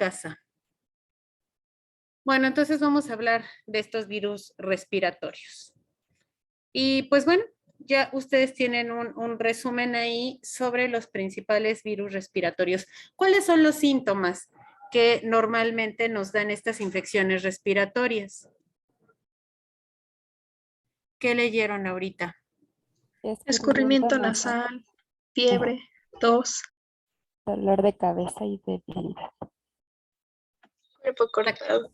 casa. Bueno, entonces vamos a hablar de estos virus respiratorios. Y pues bueno, ya ustedes tienen un resumen ahí sobre los principales virus respiratorios. ¿Cuáles son los síntomas que normalmente nos dan estas infecciones respiratorias? ¿Qué leyeron ahorita? Escurrimiento nasal, fiebre, tos, dolor de cabeza y debilidad. cuerpo cortado.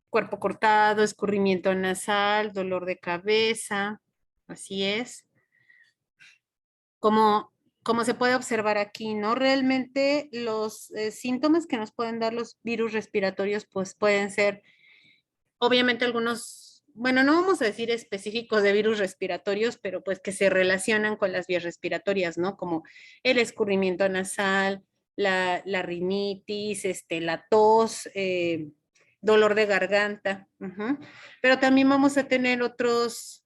Cuerpo cortado, escurrimiento nasal, dolor de cabeza, así es. Como se puede observar aquí, ¿no? Realmente los síntomas que nos pueden dar los virus respiratorios, pues pueden ser, obviamente algunos, bueno, no vamos a decir específicos de virus respiratorios, pero pues que se relacionan con las vías respiratorias, ¿no? Como el escurrimiento nasal, la rinitis, la tos, dolor de garganta. Pero también vamos a tener otros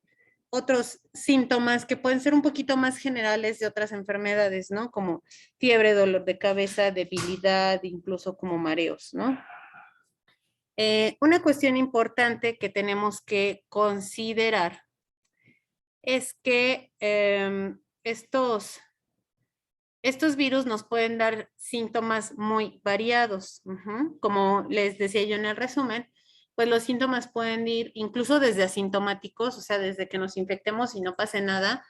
síntomas que pueden ser un poquito más generales de otras enfermedades, ¿no? Como fiebre, dolor de cabeza, debilidad, incluso como mareos, ¿no? Una cuestión importante que tenemos que considerar es que estos virus nos pueden dar síntomas muy variados. Como les decía yo en el resumen, pues los síntomas pueden ir incluso desde asintomáticos, o sea, desde que nos infectemos y no pase nada,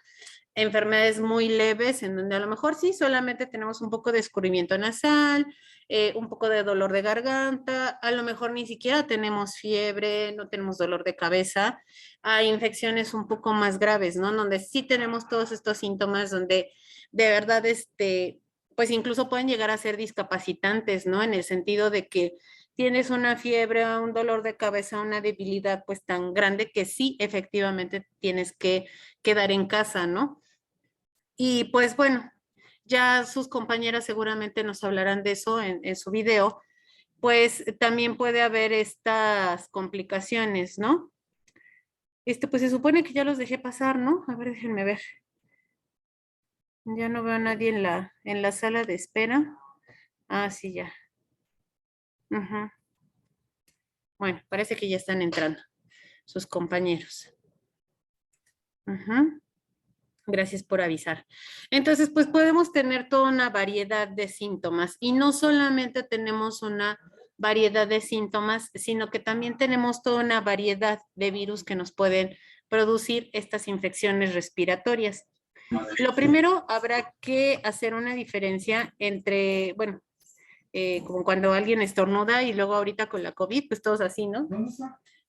enfermedades muy leves en donde a lo mejor sí solamente tenemos un poco de escurrimiento nasal, un poco de dolor de garganta, a lo mejor ni siquiera tenemos fiebre, no tenemos dolor de cabeza, hay infecciones un poco más graves, ¿no? Donde sí tenemos todos estos síntomas donde de verdad, pues incluso pueden llegar a ser discapacitantes, ¿no? En el sentido de que tienes una fiebre, un dolor de cabeza, una debilidad pues tan grande que sí efectivamente tienes que quedar en casa, ¿no? Y pues bueno, ya sus compañeras seguramente nos hablarán de eso en su video, pues también puede haber estas complicaciones, ¿no? Pues se supone que ya los dejé pasar, ¿no? A ver, déjenme ver. Ya no veo a nadie en la sala de espera. Ah, sí, ya. Bueno, parece que ya están entrando sus compañeros. Gracias por avisar. Entonces, pues podemos tener toda una variedad de síntomas y no solamente tenemos una variedad de síntomas, sino que también tenemos toda una variedad de virus que nos pueden producir estas infecciones respiratorias. Lo primero, habrá que hacer una diferencia entre, bueno, como cuando alguien estornuda y luego ahorita con la COVID, pues todos así, ¿no?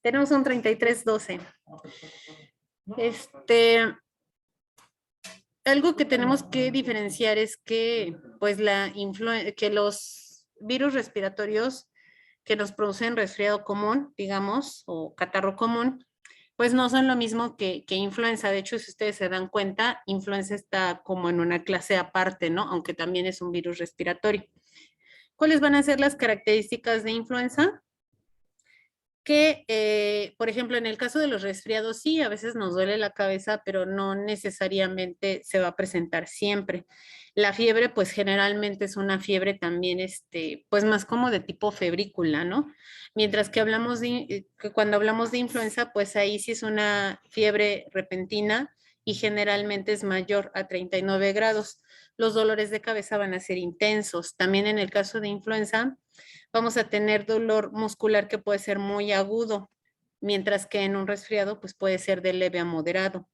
Tenemos un 3312. Algo que tenemos que diferenciar es que, pues, que los virus respiratorios que nos producen resfriado común, digamos, o catarro común, pues no son lo mismo que influenza. De hecho, si ustedes se dan cuenta, influenza está como en una clase aparte, ¿no? Aunque también es un virus respiratorio. ¿Cuáles van a ser las características de influenza? Que, por ejemplo, en el caso de los resfriados, sí, a veces nos duele la cabeza, pero no necesariamente se va a presentar siempre. La fiebre, pues generalmente es una fiebre también, pues más como de tipo febrícula, ¿no? Mientras que que cuando hablamos de influenza, pues ahí sí es una fiebre repentina y generalmente es mayor a 39 grados. Los dolores de cabeza van a ser intensos. También en el caso de influenza, vamos a tener dolor muscular que puede ser muy agudo, mientras que en un resfriado pues puede ser de leve a moderado.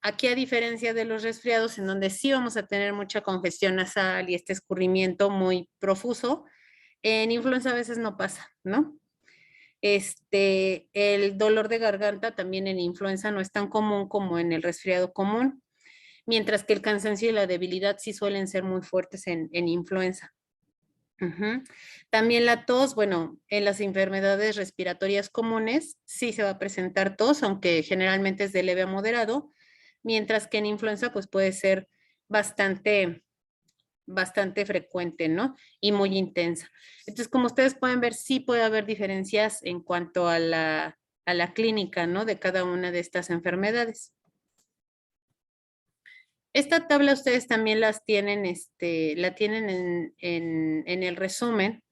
Aquí a diferencia de los resfriados en donde sí vamos a tener mucha congestión nasal y este escurrimiento muy profuso, en influenza a veces no pasa, ¿no? El dolor de garganta también en influenza no es tan común como en el resfriado común, mientras que el cansancio y la debilidad sí suelen ser muy fuertes en influenza. También la tos, bueno, en las enfermedades respiratorias comunes sí se va a presentar tos, aunque generalmente es de leve a moderado, mientras que en influenza pues puede ser bastante frecuente, ¿no? Y muy intensa. Entonces, como ustedes pueden ver, sí puede haber diferencias en cuanto a la clínica, ¿no? De cada una de estas enfermedades. Esta tabla ustedes también la tienen en el resumen.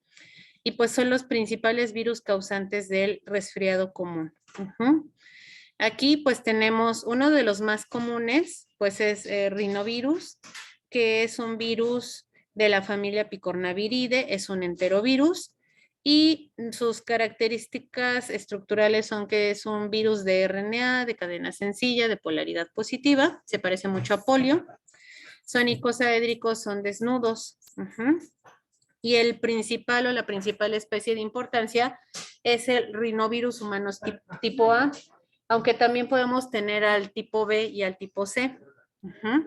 y pues son los principales virus causantes del resfriado común. Ujú. Aquí pues tenemos uno de los más comunes, pues es rinovirus, que es un virus de la familia Picornaviridae, es un enterovirus y sus características estructurales son que es un virus de RNA, de cadena sencilla, de polaridad positiva, se parece mucho a polio. Son icosaédricos, son desnudos. Ujú. Y el principal o la principal especie de importancia es el rinovirus humanos tipo A, aunque también podemos tener al tipo B y al tipo C. Ujú.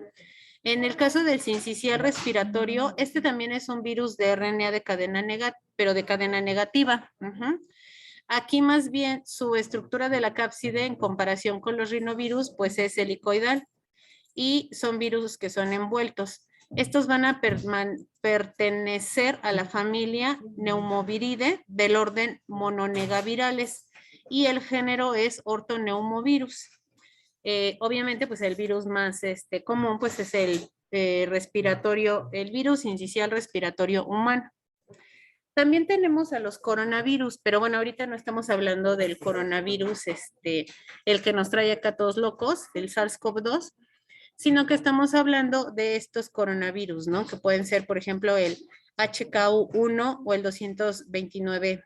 En el caso del sincicial respiratorio, este también es un virus de RNA de cadena negativa, pero de cadena negativa. Ujú. Aquí más bien su estructura de la cápside en comparación con los rinovirus, pues es helicoidal y son virus que son envueltos. Estos van a pertenecer a la familia Neumoviridae del orden mononegavirales y el género es ortoneumovirus. Obviamente, pues el virus más común, pues es el respiratorio, el virus incisional respiratorio humano. También tenemos a los coronavirus, pero bueno, ahorita no estamos hablando del coronavirus, el que nos trae acá todos locos, el SARS-CoV-2, sino que estamos hablando de estos coronavirus, ¿no? Que pueden ser, por ejemplo, el HKU1 o el 229E.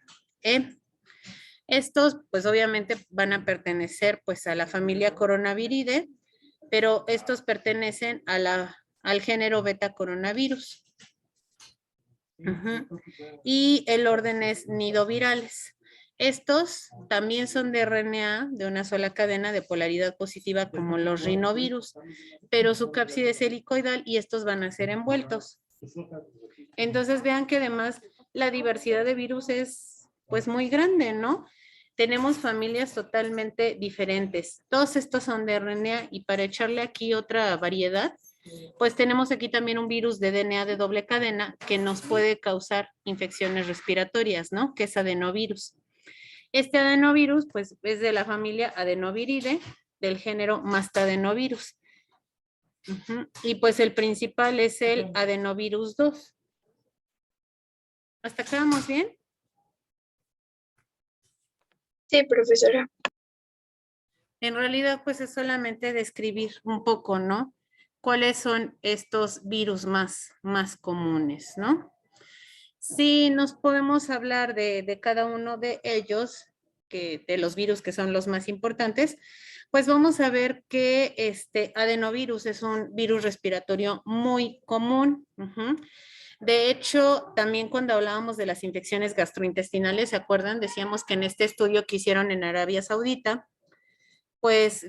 Estos, pues obviamente van a pertenecer pues a la familia Coronaviridae, pero estos pertenecen al género beta coronavirus. Uh-huh. Y el orden es nidovirales. Estos también son de RNA de una sola cadena de polaridad positiva como los rinovirus, pero su cápside es helicoidal y estos van a ser envueltos. Entonces vean que además la diversidad de virus es pues muy grande, ¿no? Tenemos familias totalmente diferentes. Todos estos son de RNA y para echarle aquí otra variedad, pues tenemos aquí también un virus de DNA de doble cadena que nos puede causar infecciones respiratorias, ¿no? Que es adenovirus. Este adenovirus, pues, es de la familia Adenoviridae, del género Mastadenovirus. Uh-huh. Y pues el principal es el adenovirus 2. ¿Hasta acá vamos bien? Sí, profesora. En realidad, pues es solamente describir un poco, ¿no? ¿Cuáles son estos virus más comunes, ¿no? Sí, nos podemos hablar de cada uno de ellos, de los virus que son los más importantes, pues vamos a ver que este adenovirus es un virus respiratorio muy común. Uh-huh. De hecho, también cuando hablábamos de las infecciones gastrointestinales, ¿se acuerdan? Decíamos que en este estudio que hicieron en Arabia Saudita, pues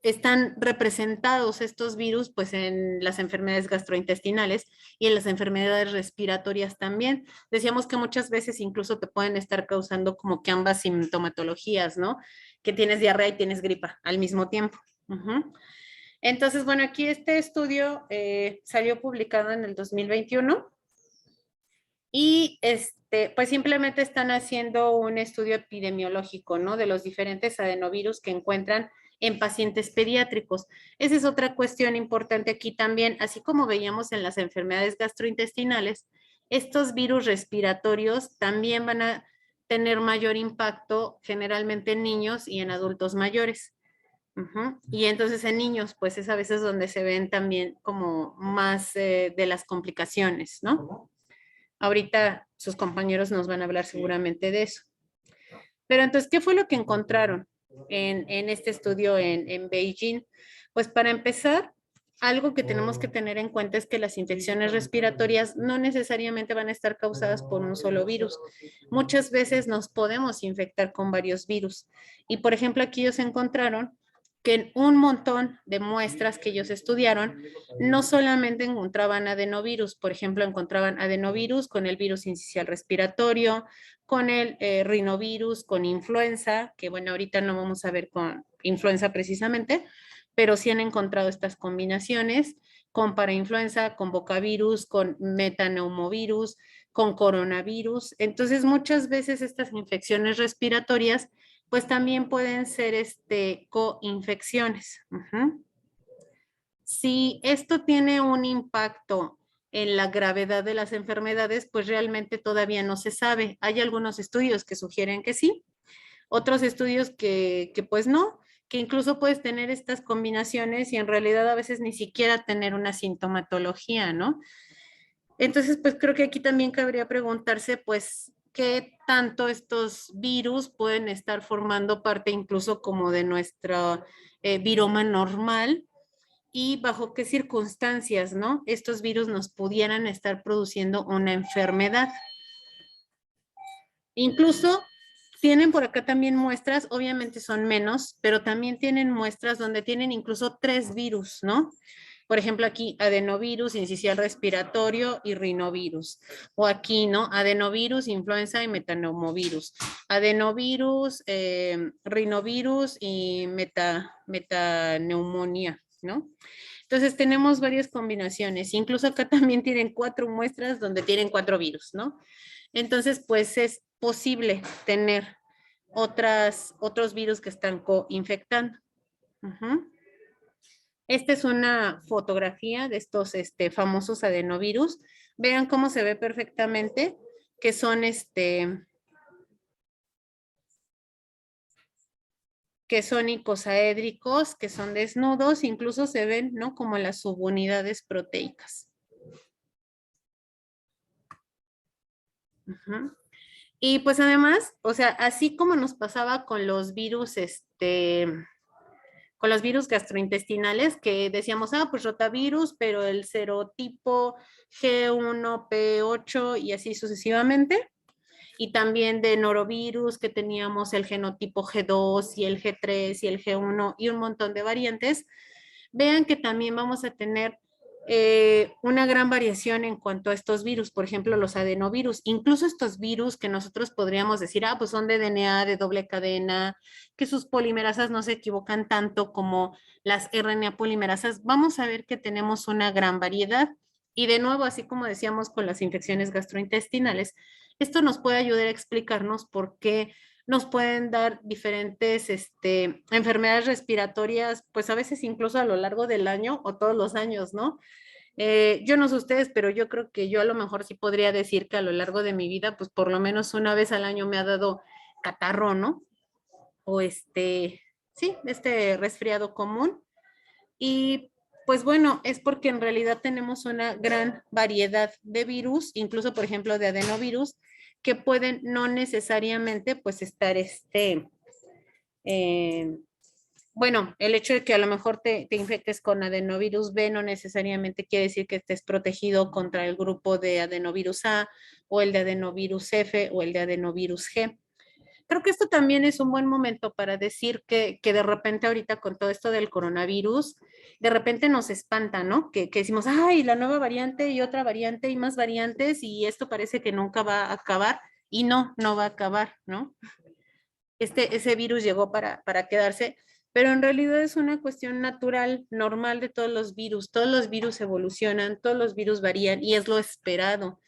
están representados estos virus pues en las enfermedades gastrointestinales y en las enfermedades respiratorias también. Decíamos que muchas veces incluso te pueden estar causando como que ambas sintomatologías, ¿no? Que tienes diarrea y tienes gripa al mismo tiempo. Uh-huh. Entonces, bueno, aquí este estudio salió publicado en el 2021 y pues simplemente están haciendo un estudio epidemiológico, ¿no? De los diferentes adenovirus que encuentran en pacientes pediátricos. Esa es otra cuestión importante aquí también, así como veíamos en las enfermedades gastrointestinales, estos virus respiratorios también van a tener mayor impacto generalmente en niños y en adultos mayores. Uh-huh. Y entonces en niños, pues es a veces donde se ven también como más de las complicaciones, ¿no? Ahorita sus compañeros nos van a hablar seguramente de eso. Pero entonces, ¿qué fue lo que encontraron en este estudio en Beijing? Pues para empezar, algo que tenemos que tener en cuenta es que las infecciones respiratorias no necesariamente van a estar causadas por un solo virus. Muchas veces nos podemos infectar con varios virus. Y por ejemplo, aquí ellos encontraron que en un montón de muestras que ellos estudiaron, no solamente encontraban adenovirus, por ejemplo, encontraban adenovirus con el virus incisional respiratorio, con el rinovirus, con influenza, que bueno, ahorita no vamos a ver con influenza precisamente, pero sí han encontrado estas combinaciones con parainfluenza, con bocavirus, con metaneumovirus, con coronavirus. Entonces, muchas veces estas infecciones respiratorias pues también pueden ser coinfecciones. Uh-huh. Si esto tiene un impacto en la gravedad de las enfermedades, pues realmente todavía no se sabe. Hay algunos estudios que sugieren que sí, otros estudios que pues no, que incluso puedes tener estas combinaciones y en realidad a veces ni siquiera tener una sintomatología, ¿no? Entonces, pues creo que aquí también cabría preguntarse, pues, qué tanto estos virus pueden estar formando parte incluso como de nuestra viroma normal y bajo qué circunstancias, ¿no? Estos virus nos pudieran estar produciendo una enfermedad. Incluso tienen por acá también muestras, obviamente son menos, pero también tienen muestras donde tienen incluso 3 virus, ¿no? Por ejemplo, aquí adenovirus, incisional respiratorio y rinovirus. O aquí, ¿no? Adenovirus, influenza y metaneumovirus. Adenovirus, rinovirus y metaneumonía, ¿no? Entonces tenemos varias combinaciones. Incluso acá también tienen 4 muestras donde tienen 4 virus, ¿no? Entonces, pues es posible tener otros virus que están coinfectando. Ujú. Esta es una fotografía de estos famosos adenovirus. Vean cómo se ve perfectamente que son que son icosaédricos, que son desnudos, incluso se ven, ¿no? Como las subunidades proteicas. Ujú. Y pues además, o sea, así como nos pasaba con los virus gastrointestinales, que decíamos, pues rotavirus, pero el serotipo G1P8 y así sucesivamente. Y también de norovirus, que teníamos el genotipo G2 y el G3 y el G1 y un montón de variantes. Vean que también vamos a tener una gran variación en cuanto a estos virus, por ejemplo, los adenovirus, incluso estos virus que nosotros podríamos decir, pues son de DNA de doble cadena, que sus polimerasas no se equivocan tanto como las RNA polimerasas, vamos a ver que tenemos una gran variedad. Y de nuevo, así como decíamos con las infecciones gastrointestinales, esto nos puede ayudar a explicarnos por qué nos pueden dar diferentes enfermedades respiratorias, pues a veces incluso a lo largo del año o todos los años, ¿no? Yo no sé ustedes, pero yo creo que yo a lo mejor sí podría decir que a lo largo de mi vida, pues por lo menos una vez al año me ha dado catarro, ¿no? O sí, resfriado común. Y pues bueno, es porque en realidad tenemos una gran variedad de virus, incluso por ejemplo de adenovirus, que pueden no necesariamente pues estar eh, bueno, el hecho de que a lo mejor te infectes con adenovirus B no necesariamente quiere decir que estés protegido contra el grupo de adenovirus A o el de adenovirus F o el de adenovirus G. Creo que esto también es un buen momento para decir que de repente ahorita con todo esto del coronavirus, de repente nos espanta, ¿no? Que decimos, ay, la nueva variante y otra variante y más variantes y esto parece que nunca va a acabar y no, no va a acabar, ¿no? Ese virus llegó para quedarse, pero en realidad es una cuestión natural, normal de todos los virus evolucionan, todos los virus varían y es lo esperado,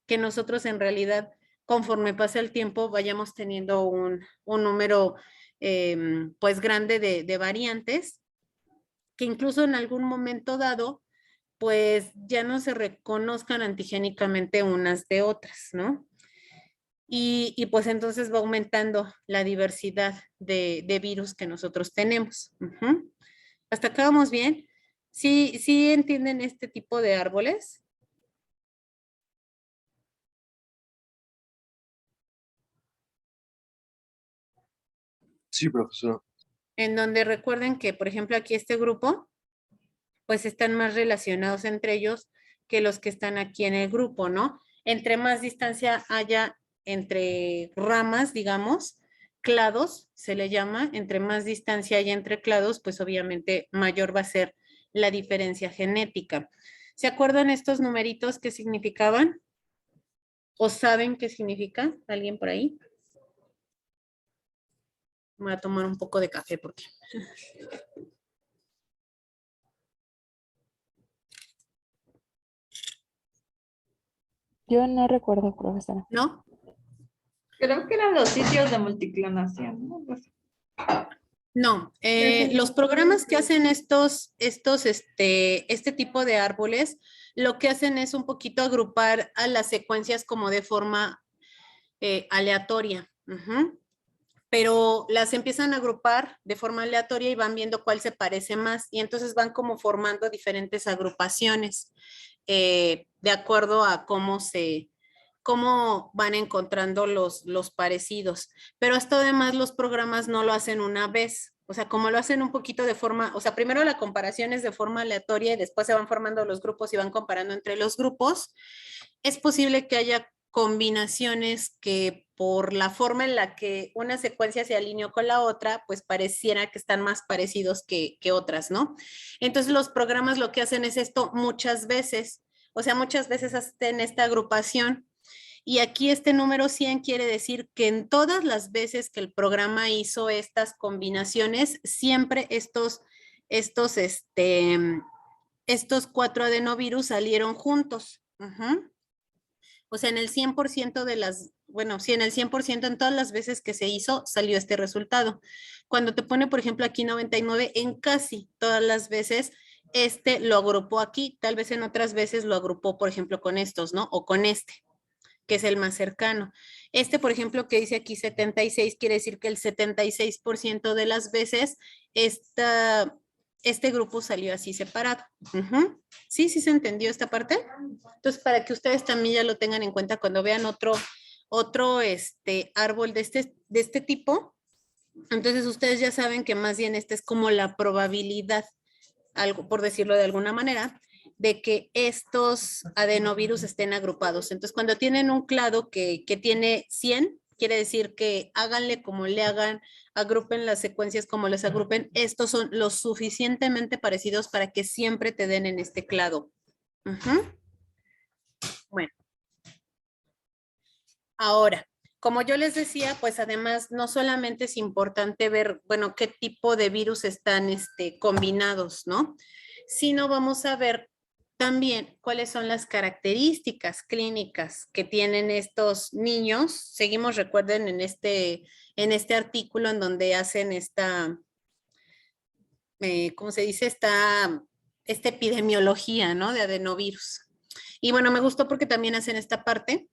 que nosotros en realidad, conforme pasa el tiempo, vayamos teniendo un número pues grande de variantes, que incluso en algún momento dado, pues ya no se reconozcan antigénicamente unas de otras, ¿no? Y pues entonces va aumentando la diversidad de virus que nosotros tenemos. Ujú. ¿Hasta acá vamos bien? ¿Sí, sí entienden este tipo de árboles? Sí, profesora. En donde recuerden que, por ejemplo, aquí este grupo, pues están más relacionados entre ellos que los que están aquí en el grupo, ¿no? Entre más distancia haya entre ramas, digamos, clados se le llama, entre más distancia haya entre clados, pues obviamente mayor va a ser la diferencia genética. ¿Se acuerdan estos numeritos qué significaban? ¿O saben qué significa? ¿Alguien por ahí? Voy a tomar un poco de café porque... Yo no recuerdo, profesora. ¿No? Creo que eran los sitios de multiclonación, ¿no? No, los programas que hacen este tipo de árboles, lo que hacen es un poquito agrupar a las secuencias como de forma aleatoria. Ujú. Pero las empiezan a agrupar de forma aleatoria y van viendo cuál se parece más y entonces van como formando diferentes agrupaciones de acuerdo a cómo van encontrando los parecidos. Pero esto además los programas no lo hacen una vez, o sea, como lo hacen un poquito de forma, o sea, primero la comparación es de forma aleatoria y después se van formando los grupos y van comparando entre los grupos, es posible que haya combinaciones que por la forma en la que una secuencia se alineó con la otra, pues pareciera que están más parecidos que otras, ¿no? Entonces los programas lo que hacen es esto muchas veces, o sea, muchas veces hacen esta agrupación y aquí este número 100 quiere decir que en todas las veces que el programa hizo estas combinaciones, siempre estos 4 adenovirus salieron juntos. Uh-huh. O sea, en el 100% de bueno, sí, en el 100% en todas las veces que se hizo, salió este resultado. Cuando te pone, por ejemplo, aquí 99, en casi todas las veces, lo agrupó aquí, tal vez en otras veces lo agrupó, por ejemplo, con estos, ¿no? O con que es el más cercano. Por ejemplo, que dice aquí 76, quiere decir que el 76% de las veces este grupo salió así separado. Uh-huh. ¿Sí? ¿Sí se entendió esta parte? Entonces, para que ustedes también ya lo tengan en cuenta cuando vean otro árbol de este tipo, entonces ustedes ya saben que más bien esta es como la probabilidad, algo por decirlo de alguna manera, de que estos adenovirus estén agrupados. Entonces, cuando tienen un clado que tiene 100, quiere decir que háganle como le hagan, agrupen las secuencias como les agrupen, estos son lo suficientemente parecidos para que siempre te den en este clado. Uh-huh. Bueno, ahora, como yo les decía, pues además no solamente es importante ver, bueno, qué tipo de virus están combinados, ¿no? Sino vamos a ver también cuáles son las características clínicas que tienen estos niños. Seguimos, recuerden, en este artículo en donde hacen ¿cómo se dice? Esta epidemiología, ¿no? De adenovirus. Y bueno, me gustó porque también hacen esta parte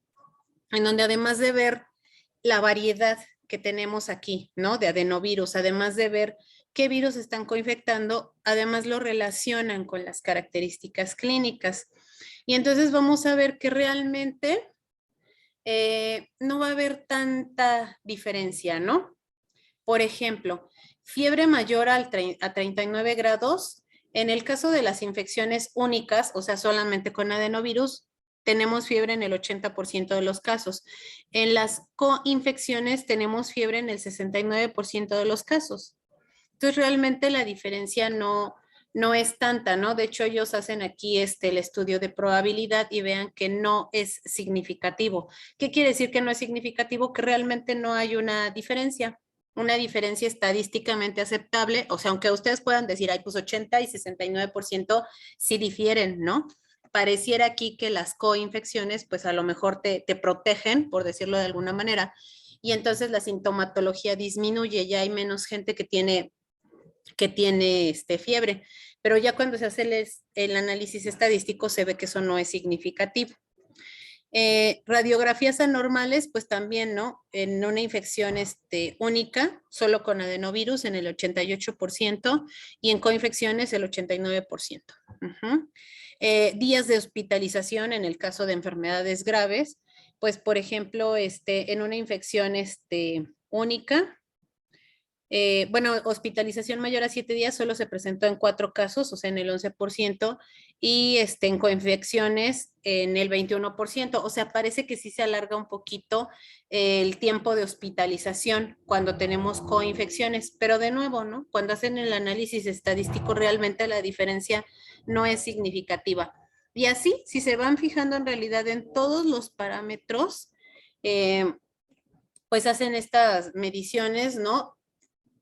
en donde además de ver la variedad que tenemos aquí, ¿no? De adenovirus, además de ver qué virus están coinfectando, además lo relacionan con las características clínicas. Y entonces vamos a ver que realmente no va a haber tanta diferencia, ¿no? Por ejemplo, fiebre mayor a 39 grados, en el caso de las infecciones únicas, o sea, solamente con adenovirus, tenemos fiebre en el 80% de los casos. En las coinfecciones tenemos fiebre en el 69% de los casos. Entonces, realmente la diferencia no es tanta, ¿no? De hecho, ellos hacen aquí el estudio de probabilidad y vean que no es significativo. ¿Qué quiere decir que no es significativo? Que realmente no hay una diferencia estadísticamente aceptable, o sea, aunque ustedes puedan decir, ay, pues 80 y 69% sí difieren, ¿no? Pareciera aquí que las coinfecciones, pues a lo mejor te protegen, por decirlo de alguna manera, y entonces la sintomatología disminuye, ya hay menos gente que tiene fiebre, pero ya cuando se hace el análisis estadístico se ve que eso no es significativo. Radiografías anormales, pues también, ¿no? En una infección única, solo con adenovirus en el 88% y en coinfecciones el 89%. Uh-huh. Días de hospitalización en el caso de enfermedades graves, pues por ejemplo, en una infección única, bueno, hospitalización mayor a 7 días solo se presentó en 4 casos, o sea, en el 11%, y en coinfecciones en el 21%. O sea, parece que sí se alarga un poquito el tiempo de hospitalización cuando tenemos coinfecciones, pero de nuevo, ¿no? Cuando hacen el análisis estadístico, realmente la diferencia no es significativa. Y así, si se van fijando en realidad en todos los parámetros, pues hacen estas mediciones, ¿no?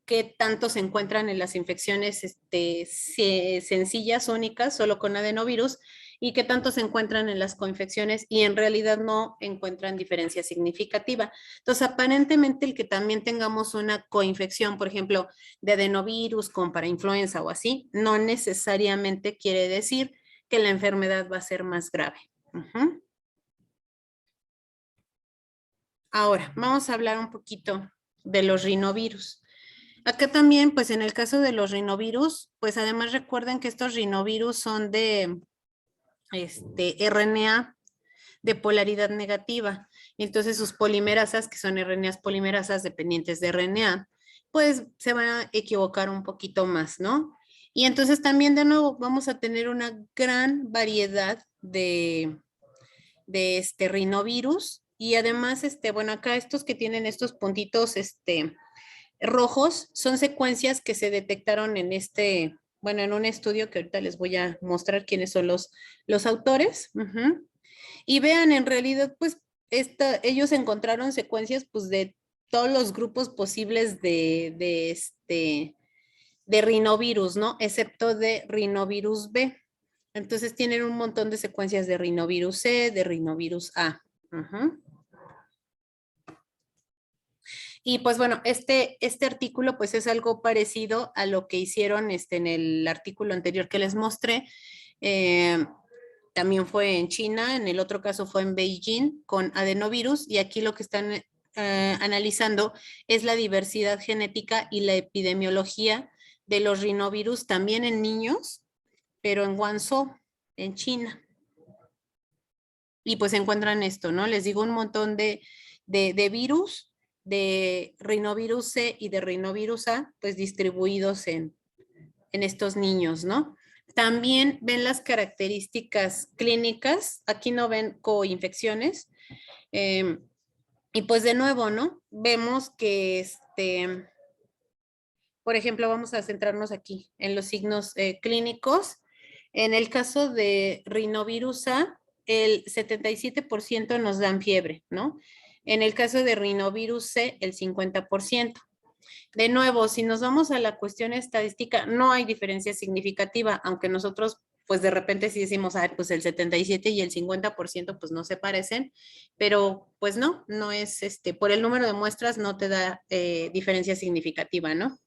Qué tanto se encuentran en las infecciones sencillas, únicas, solo con adenovirus, y qué tanto se encuentran en las coinfecciones y en realidad no encuentran diferencia significativa. Entonces, aparentemente el que también tengamos una coinfección, por ejemplo, de adenovirus con parainfluenza o así, no necesariamente quiere decir que la enfermedad va a ser más grave. Ujú. Ahora, vamos a hablar un poquito de los rinovirus. Acá también, pues en el caso de los rinovirus, pues además recuerden que estos rinovirus son de RNA de polaridad negativa. Entonces sus polimerasas, que son RNAs polimerasas dependientes de RNA, pues se van a equivocar un poquito más, ¿no? Y entonces también de nuevo vamos a tener una gran variedad de rinovirus y además, bueno, acá estos que tienen estos puntitos, rojos, son secuencias que se detectaron en bueno, en un estudio que ahorita les voy a mostrar quiénes son los autores. Ujú. Y vean, en realidad, pues, ellos encontraron secuencias, pues, de todos los grupos posibles de rinovirus, ¿no? Excepto de rinovirus B. Entonces tienen un montón de secuencias de rinovirus C, de rinovirus A. Ujú. Y pues bueno, este artículo pues es algo parecido a lo que hicieron en el artículo anterior que les mostré. Eh, También fue en China, en el otro caso fue en Beijing con adenovirus y aquí lo que están analizando es la diversidad genética y la epidemiología de los rinovirus también en niños, pero en Guangzhou, en China. Y pues encuentran esto, ¿no? Les digo un montón de virus, de rinovirus C y de rinovirus A, pues distribuidos en estos niños, ¿no? También ven las características clínicas, aquí no ven coinfecciones, y pues de nuevo, ¿no? Vemos que por ejemplo, vamos a centrarnos aquí en los signos clínicos. En el caso de rinovirus A, el 77% nos dan fiebre, ¿no? En el caso de rinovirus C, el 50%. De nuevo, si nos vamos a la cuestión estadística, no hay diferencia significativa, aunque nosotros, pues de repente sí decimos, ay, pues el 77 y el 50% pues no se parecen, pero pues no, no es, por el número de muestras no te da diferencia significativa, ¿no?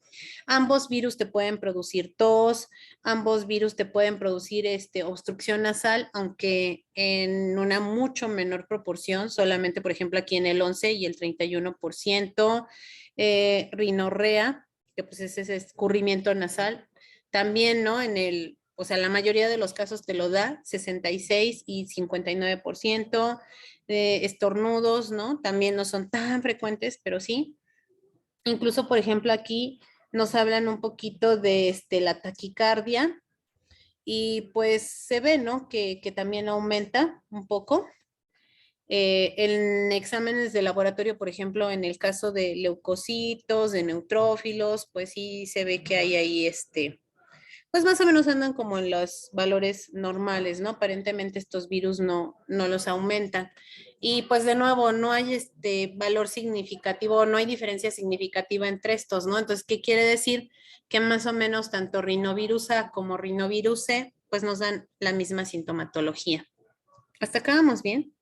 Ambos virus te pueden producir tos, ambos virus te pueden producir obstrucción nasal, aunque en una mucho menor proporción, solamente por ejemplo aquí en el 11 y el 31%, rinorrea, que pues es ese escurrimiento nasal, también, ¿no? O sea, la mayoría de los casos te lo da, 66 y 59%, estornudos, ¿no? También no son tan frecuentes, pero sí. Incluso, por ejemplo, aquí nos hablan un poquito de la taquicardia y pues se ve, ¿no? Que también aumenta un poco. En exámenes de laboratorio, por ejemplo, en el caso de leucocitos, de neutrófilos, pues sí se ve que hay ahí pues más o menos andan como en los valores normales, ¿no? Aparentemente estos virus no los aumentan. Y pues de nuevo, no hay valor significativo, no hay diferencia significativa entre estos, ¿no? Entonces, ¿qué quiere decir? Que más o menos tanto rinovirus A como rinovirus C, pues nos dan la misma sintomatología. ¿Hasta acá vamos bien?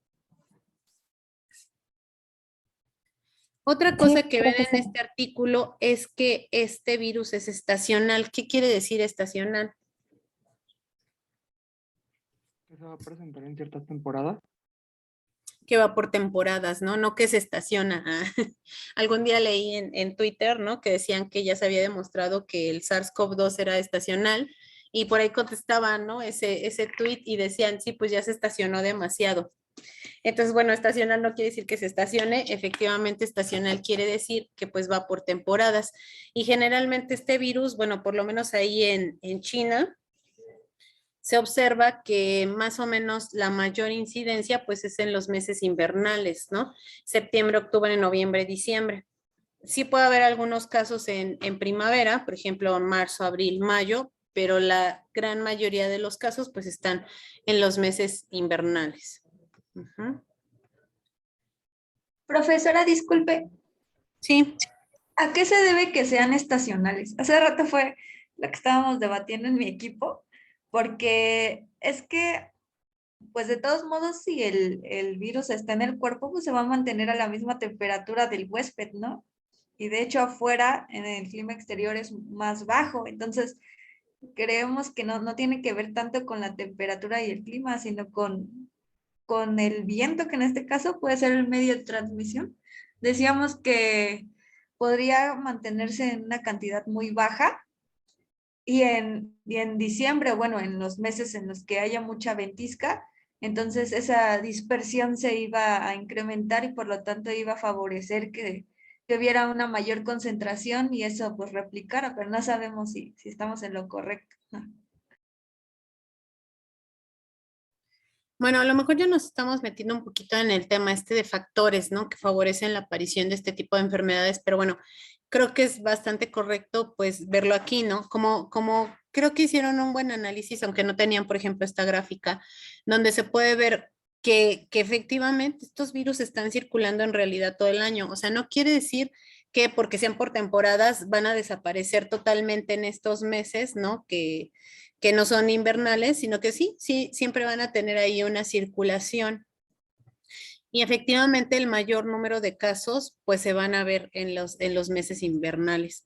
Otra cosa Sí, que ven en profesora. este artículo es que este virus es estacional. ¿Qué quiere decir estacional? Que se va a presentar en ciertas temporadas. Que va por temporadas, ¿no? No que se estaciona. Algún día leí en Twitter, ¿no? Que decían que ya se había demostrado que el SARS-CoV-2 era estacional y por ahí contestaban, ¿no? Ese tweet y decían, sí, pues ya se estacionó demasiado. Entonces, bueno, estacional no quiere decir que se estacione, efectivamente estacional quiere decir que pues va por temporadas. Y generalmente este virus, bueno, por lo menos ahí en China, se observa que más o menos la mayor incidencia pues es en los meses invernales, ¿no? Septiembre, octubre, noviembre, diciembre. Sí puede haber algunos casos en primavera, por ejemplo, en marzo, abril, mayo, pero la gran mayoría de los casos pues están en los meses invernales. Ujú. Profesora, disculpe, Sí. ¿a qué se debe que sean estacionales? Hace rato fue lo que estábamos debatiendo en mi equipo, porque es que pues de todos modos, si el virus está en el cuerpo, pues se va a mantener a la misma temperatura del huésped, ¿no? Y de hecho afuera, en el clima exterior es más bajo, entonces creemos que no tiene que ver tanto con la temperatura y el clima, sino con el viento, que en este caso puede ser el medio de transmisión. Decíamos que podría mantenerse en una cantidad muy baja y en diciembre, bueno, en los meses en los que haya mucha ventisca, entonces esa dispersión se iba a incrementar y por lo tanto iba a favorecer que hubiera una mayor concentración y eso pues replicara, pero no sabemos si estamos en lo correcto. Bueno, a lo mejor ya nos estamos metiendo un poquito en el tema este de factores, ¿no? Que favorecen la aparición de este tipo de enfermedades, pero bueno, creo que es bastante correcto pues verlo aquí, ¿no? Como creo que hicieron un buen análisis, aunque no tenían, por ejemplo, esta gráfica, donde se puede ver que efectivamente estos virus están circulando en realidad todo el año. O sea, no quiere decir que porque sean por temporadas van a desaparecer totalmente en estos meses, ¿no? Que no son invernales, sino que sí, siempre van a tener ahí una circulación. Y efectivamente el mayor número de casos pues se van a ver en los meses invernales.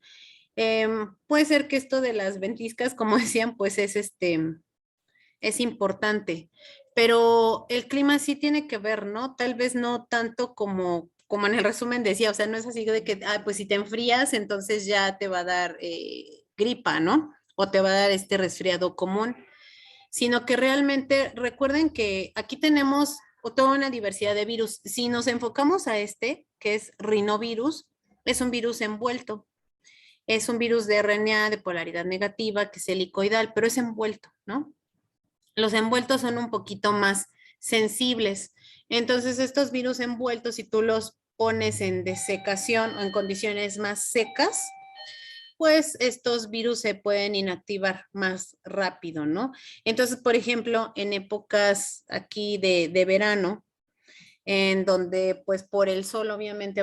Puede ser que esto de las ventiscas, como decían, pues es importante, pero el clima sí tiene que ver, ¿no? Tal vez no tanto como en el resumen decía, o sea, no es así de que, pues si te enfrías, entonces ya te va a dar gripa, ¿no? O te va a dar este resfriado común, sino que realmente recuerden que aquí tenemos toda una diversidad de virus. Si nos enfocamos a este, que es rinovirus, es un virus envuelto. Es un virus de RNA de polaridad negativa, que es helicoidal, pero es envuelto, ¿no? Los envueltos son un poquito más sensibles. Entonces, estos virus envueltos, si tú los pones en desecación o en condiciones más secas, pues estos virus se pueden inactivar más rápido, ¿no? Entonces, por ejemplo, en épocas aquí de verano, en donde pues por el sol obviamente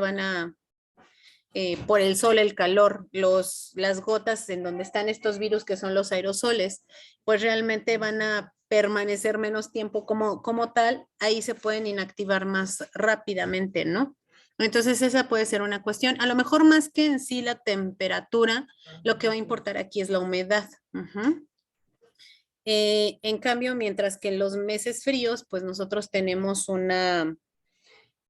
por el sol, el calor, las gotas en donde están estos virus que son los aerosoles, pues realmente van a permanecer menos tiempo como tal, ahí se pueden inactivar más rápidamente, ¿no? Entonces esa puede ser una cuestión. A lo mejor más que en sí la temperatura, lo que va a importar aquí es la humedad. Ujú. En cambio, mientras que en los meses fríos, pues nosotros tenemos una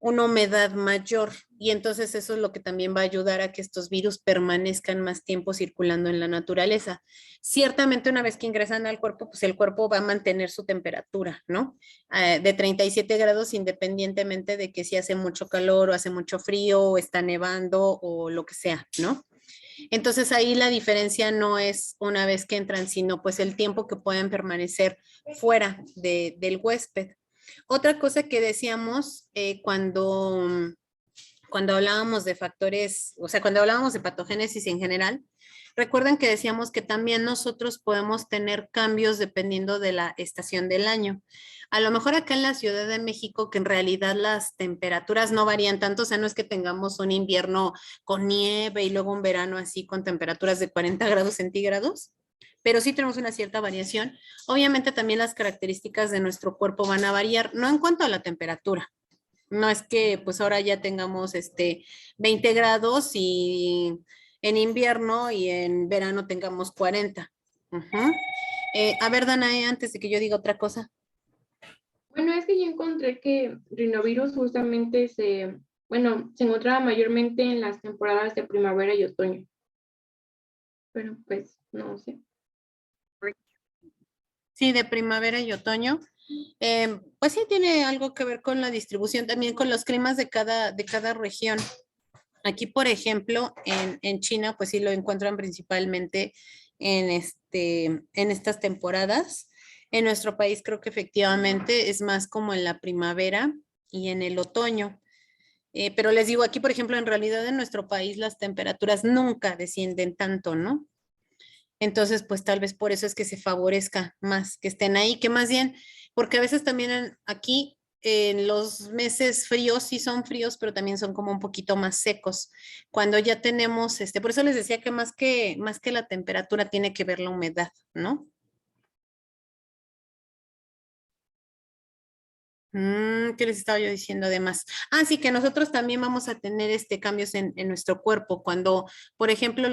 humedad mayor y entonces eso es lo que también va a ayudar a que estos virus permanezcan más tiempo circulando en la naturaleza. Ciertamente una vez que ingresan al cuerpo, pues el cuerpo va a mantener su temperatura, ¿no? De 37 grados independientemente de que si hace mucho calor o hace mucho frío o está nevando o lo que sea, ¿no? Entonces ahí la diferencia no es una vez que entran, sino pues el tiempo que pueden permanecer fuera del huésped. Otra cosa que decíamos cuando hablábamos de factores, o sea, cuando hablábamos de patogénesis en general, recuerden que decíamos que también nosotros podemos tener cambios dependiendo de la estación del año. A lo mejor acá en la Ciudad de México, que en realidad las temperaturas no varían tanto, o sea, no es que tengamos un invierno con nieve y luego un verano así con temperaturas de 40 grados centígrados, pero sí tenemos una cierta variación. Obviamente también las características de nuestro cuerpo van a variar, no en cuanto a la temperatura. No es que pues ahora ya tengamos 20 grados y en invierno y en verano tengamos 40. Ujú. A ver, Danae, antes de que yo diga otra cosa. Bueno, es que yo encontré que rinovirus justamente se encontraba mayormente en las temporadas de primavera y otoño. Pero pues, no sé. Sí, de primavera y otoño. Pues sí, tiene algo que ver con la distribución, también con los climas de cada región. Aquí, por ejemplo, en China, pues sí lo encuentran principalmente en estas temporadas. En nuestro país creo que efectivamente es más como en la primavera y en el otoño. Pero les digo, aquí, por ejemplo, en realidad en nuestro país las temperaturas nunca descienden tanto, ¿no? Entonces, pues tal vez por eso es que se favorezca más que estén ahí, que más bien, porque a veces también aquí en los meses fríos sí son fríos, pero también son como un poquito más secos. Cuando ya tenemos, por eso les decía que más que la temperatura tiene que ver la humedad, ¿no? ¿Qué les estaba yo diciendo además? Ah, sí, que nosotros también vamos a tener cambios en nuestro cuerpo. Cuando, por ejemplo,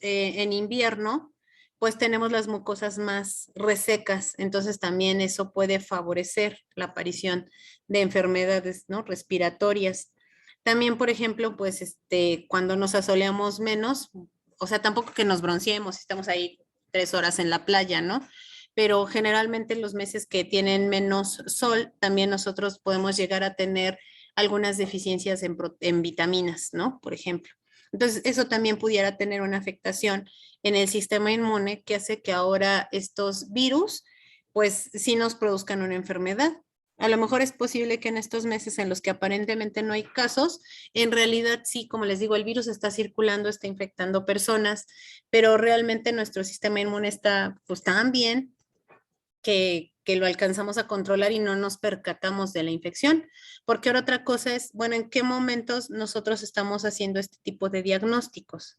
en invierno, pues tenemos las mucosas más resecas. Entonces también eso puede favorecer la aparición de enfermedades, ¿no? Respiratorias. También, por ejemplo, pues cuando nos asoleamos menos, o sea, tampoco que nos bronceemos, estamos ahí 3 horas en la playa, ¿no? Pero generalmente en los meses que tienen menos sol, también nosotros podemos llegar a tener algunas deficiencias en vitaminas, ¿no? Por ejemplo. Entonces, eso también pudiera tener una afectación en el sistema inmune que hace que ahora estos virus, pues sí nos produzcan una enfermedad. A lo mejor es posible que en estos meses en los que aparentemente no hay casos, en realidad sí, como les digo, el virus está circulando, está infectando personas, pero realmente nuestro sistema inmune está pues tan bien que lo alcanzamos a controlar y no nos percatamos de la infección. Porque ahora otra cosa es, bueno, ¿en qué momentos nosotros estamos haciendo este tipo de diagnósticos?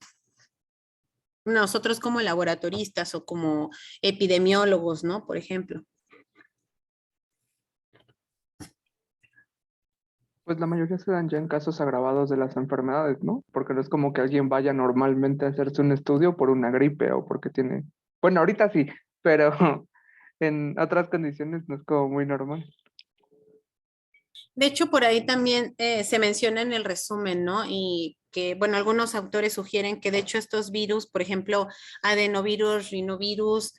Nosotros como laboratoristas o como epidemiólogos, ¿no? Por ejemplo. Pues la mayoría se dan ya en casos agravados de las enfermedades, ¿no? Porque no es como que alguien vaya normalmente a hacerse un estudio por una gripe o porque tiene... Bueno, ahorita sí, pero en otras condiciones no es como muy normal. De hecho, por ahí también se menciona en el resumen, ¿no? Y que, bueno, algunos autores sugieren que de hecho estos virus, por ejemplo, adenovirus, rinovirus,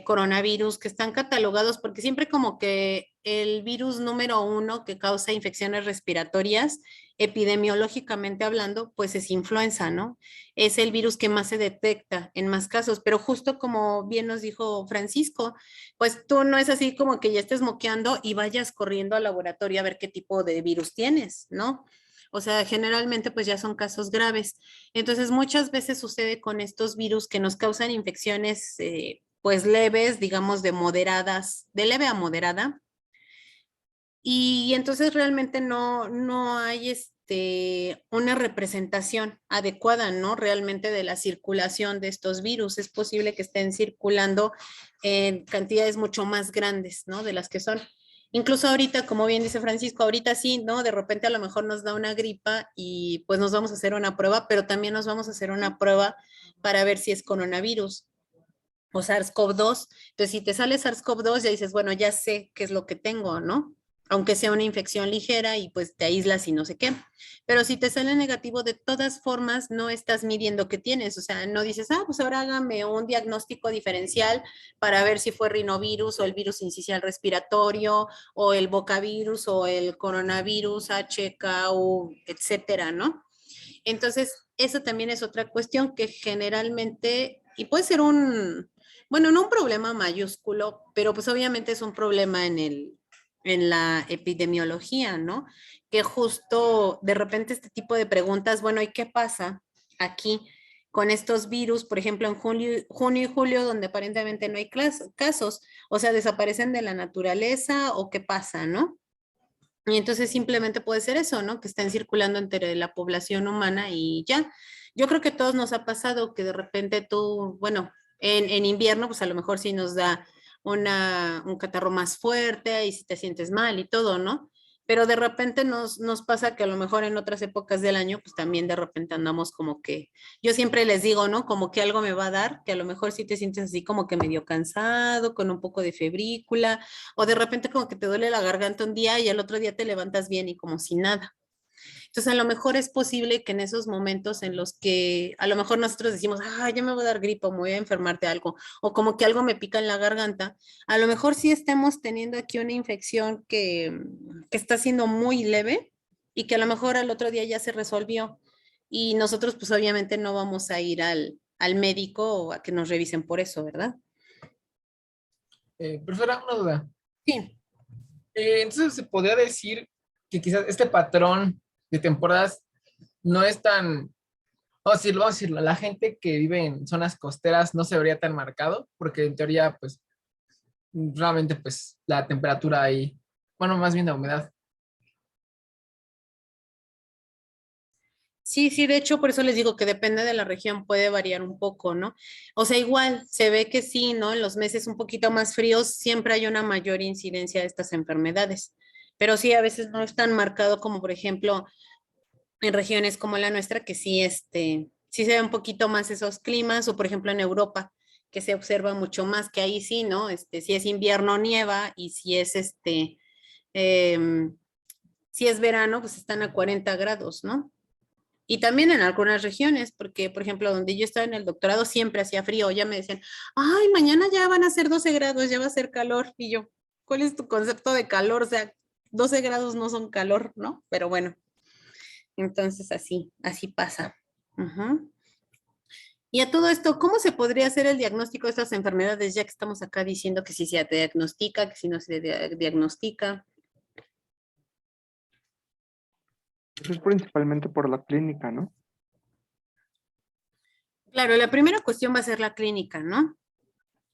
coronavirus, que están catalogados porque siempre como que el virus número uno que causa infecciones respiratorias, epidemiológicamente hablando, pues es influenza, ¿no? Es el virus que más se detecta en más casos, pero justo como bien nos dijo Francisco, pues tú no es así como que ya estés moqueando y vayas corriendo al laboratorio a ver qué tipo de virus tienes, ¿no? O sea, generalmente pues ya son casos graves. Entonces, muchas veces sucede con estos virus que nos causan infecciones pues leves, digamos de moderadas, de leve a moderada. Y entonces realmente no hay una representación adecuada, ¿no? Realmente de la circulación de estos virus. Es posible que estén circulando en cantidades mucho más grandes, ¿no? De las que son. Incluso ahorita, como bien dice Francisco, ahorita sí, ¿no? De repente a lo mejor nos da una gripa y pues nos vamos a hacer una prueba, pero también nos vamos a hacer una prueba para ver si es coronavirus o SARS-CoV-2. Entonces, si te sale SARS-CoV-2, ya dices, bueno, ya sé qué es lo que tengo, ¿no? Aunque sea una infección ligera y pues te aíslas y no sé qué. Pero si te sale negativo, de todas formas, no estás midiendo qué tienes. O sea, no dices, pues ahora hágame un diagnóstico diferencial para ver si fue rinovirus o el virus incisional respiratorio o el bocavirus o el coronavirus, HKU, etcétera, ¿no? Entonces, eso también es otra cuestión que generalmente, y puede ser bueno, no un problema mayúsculo, pero pues obviamente es un problema en la epidemiología, ¿no? Que justo de repente este tipo de preguntas, bueno, ¿y qué pasa aquí con estos virus, por ejemplo, en junio y julio, donde aparentemente no hay casos? O sea, ¿desaparecen de la naturaleza o qué pasa, no? Y entonces simplemente puede ser eso, ¿no? Que estén circulando entre la población humana y ya. Yo creo que a todos nos ha pasado que de repente tú, bueno, en invierno, pues a lo mejor sí nos da un catarro más fuerte y si te sientes mal y todo, ¿no? Pero de repente nos pasa que a lo mejor en otras épocas del año, pues también de repente andamos como que, yo siempre les digo, ¿no? Como que algo me va a dar, que a lo mejor sí te sientes así como que medio cansado, con un poco de febrícula, o de repente como que te duele la garganta un día y al otro día te levantas bien y como si nada. Entonces, a lo mejor es posible que en esos momentos en los que a lo mejor nosotros decimos, ya me voy a dar gripa, me voy a enfermar de algo, o como que algo me pica en la garganta, a lo mejor sí estemos teniendo aquí una infección que está siendo muy leve y que a lo mejor al otro día ya se resolvió. Y nosotros, pues obviamente no vamos a ir al médico o a que nos revisen por eso, ¿verdad? Profesora, una duda. Sí. Entonces se podría decir que quizás este patrón de temporadas no es tan, vamos a decirlo, la gente que vive en zonas costeras no se vería tan marcado, porque en teoría, pues, realmente, pues, la temperatura ahí, bueno, más bien la humedad. Sí, sí, de hecho, por eso les digo que depende de la región, puede variar un poco, ¿no? O sea, igual se ve que sí, ¿no? En los meses un poquito más fríos siempre hay una mayor incidencia de estas enfermedades, pero sí, a veces no es tan marcado como, por ejemplo, en regiones como la nuestra, que sí, sí se ve un poquito más esos climas, o por ejemplo en Europa, que se observa mucho más, que ahí sí, ¿no? Si es invierno, nieva, y si es em, si es verano, pues están a 40 grados, ¿no? Y también en algunas regiones, porque por ejemplo, donde yo estaba en el doctorado siempre hacía frío, ya me decían, ay, mañana ya van a ser 12 grados, ya va a ser calor. Y yo, ¿cuál es tu concepto de calor? O sea, 12 grados no son calor, ¿no? Pero bueno, entonces así pasa. Ujú. Y a todo esto, ¿cómo se podría hacer el diagnóstico de estas enfermedades, ya que estamos acá diciendo que si se diagnostica, que si no se diagnostica? Eso es principalmente por la clínica, ¿no? Claro, la primera cuestión va a ser la clínica, ¿no?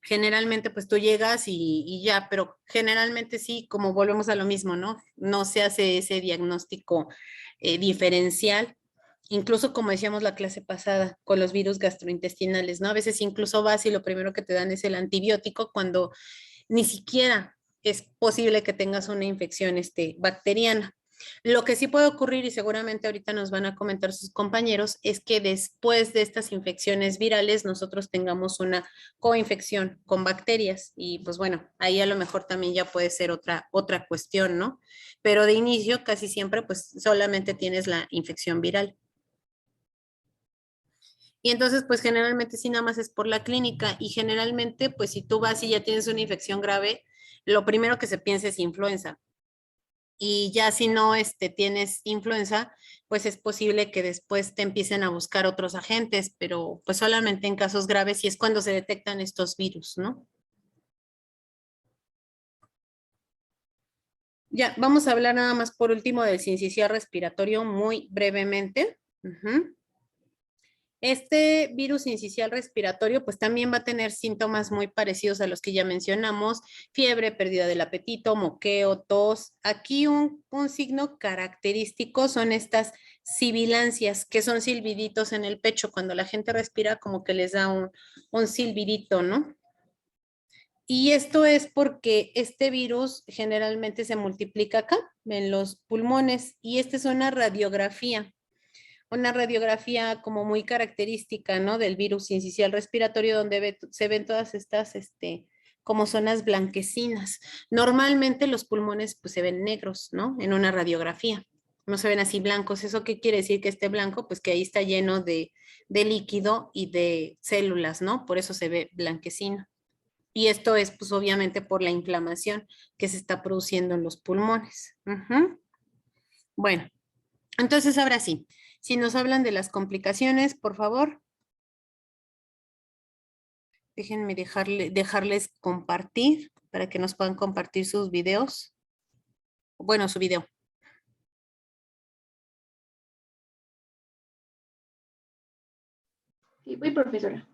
Generalmente pues tú llegas y ya, pero generalmente sí, como volvemos a lo mismo, ¿no? No se hace ese diagnóstico diferencial, incluso como decíamos la clase pasada, con los virus gastrointestinales, ¿no? A veces incluso vas y lo primero que te dan es el antibiótico cuando ni siquiera es posible que tengas una infección bacteriana. Lo que sí puede ocurrir, y seguramente ahorita nos van a comentar sus compañeros, es que después de estas infecciones virales nosotros tengamos una coinfección con bacterias y pues bueno, ahí a lo mejor también ya puede ser otra cuestión, ¿no? Pero de inicio casi siempre pues solamente tienes la infección viral. Y entonces, pues generalmente sí nada más es por la clínica y generalmente, pues si tú vas y ya tienes una infección grave, lo primero que se piensa es influenza. Y ya si no tienes influenza, pues es posible que después te empiecen a buscar otros agentes, pero pues solamente en casos graves y es cuando se detectan estos virus, ¿no? Ya, vamos a hablar nada más por último del sincicial respiratorio muy brevemente. Ujú. Este virus sincicial respiratorio pues también va a tener síntomas muy parecidos a los que ya mencionamos, fiebre, pérdida del apetito, moqueo, tos. Aquí un signo característico son estas sibilancias, que son silbiditos en el pecho. Cuando la gente respira como que les da un silbidito, ¿no? Y esto es porque este virus generalmente se multiplica acá, en los pulmones, y esta es una radiografía como muy característica, ¿no? Del virus sincicial respiratorio, donde se ven todas estas, como zonas blanquecinas. Normalmente los pulmones, pues, se ven negros, ¿no? En una radiografía. No se ven así blancos. ¿Eso qué quiere decir que esté blanco? Pues que ahí está lleno de líquido y de células, ¿no? Por eso se ve blanquecino. Y esto es, pues, obviamente por la inflamación que se está produciendo en los pulmones. Ujú. Bueno, entonces ahora sí, si nos hablan de las complicaciones, por favor, déjenme dejarles compartir para que nos puedan compartir sus videos. Bueno, su video. Sí, voy, profesora.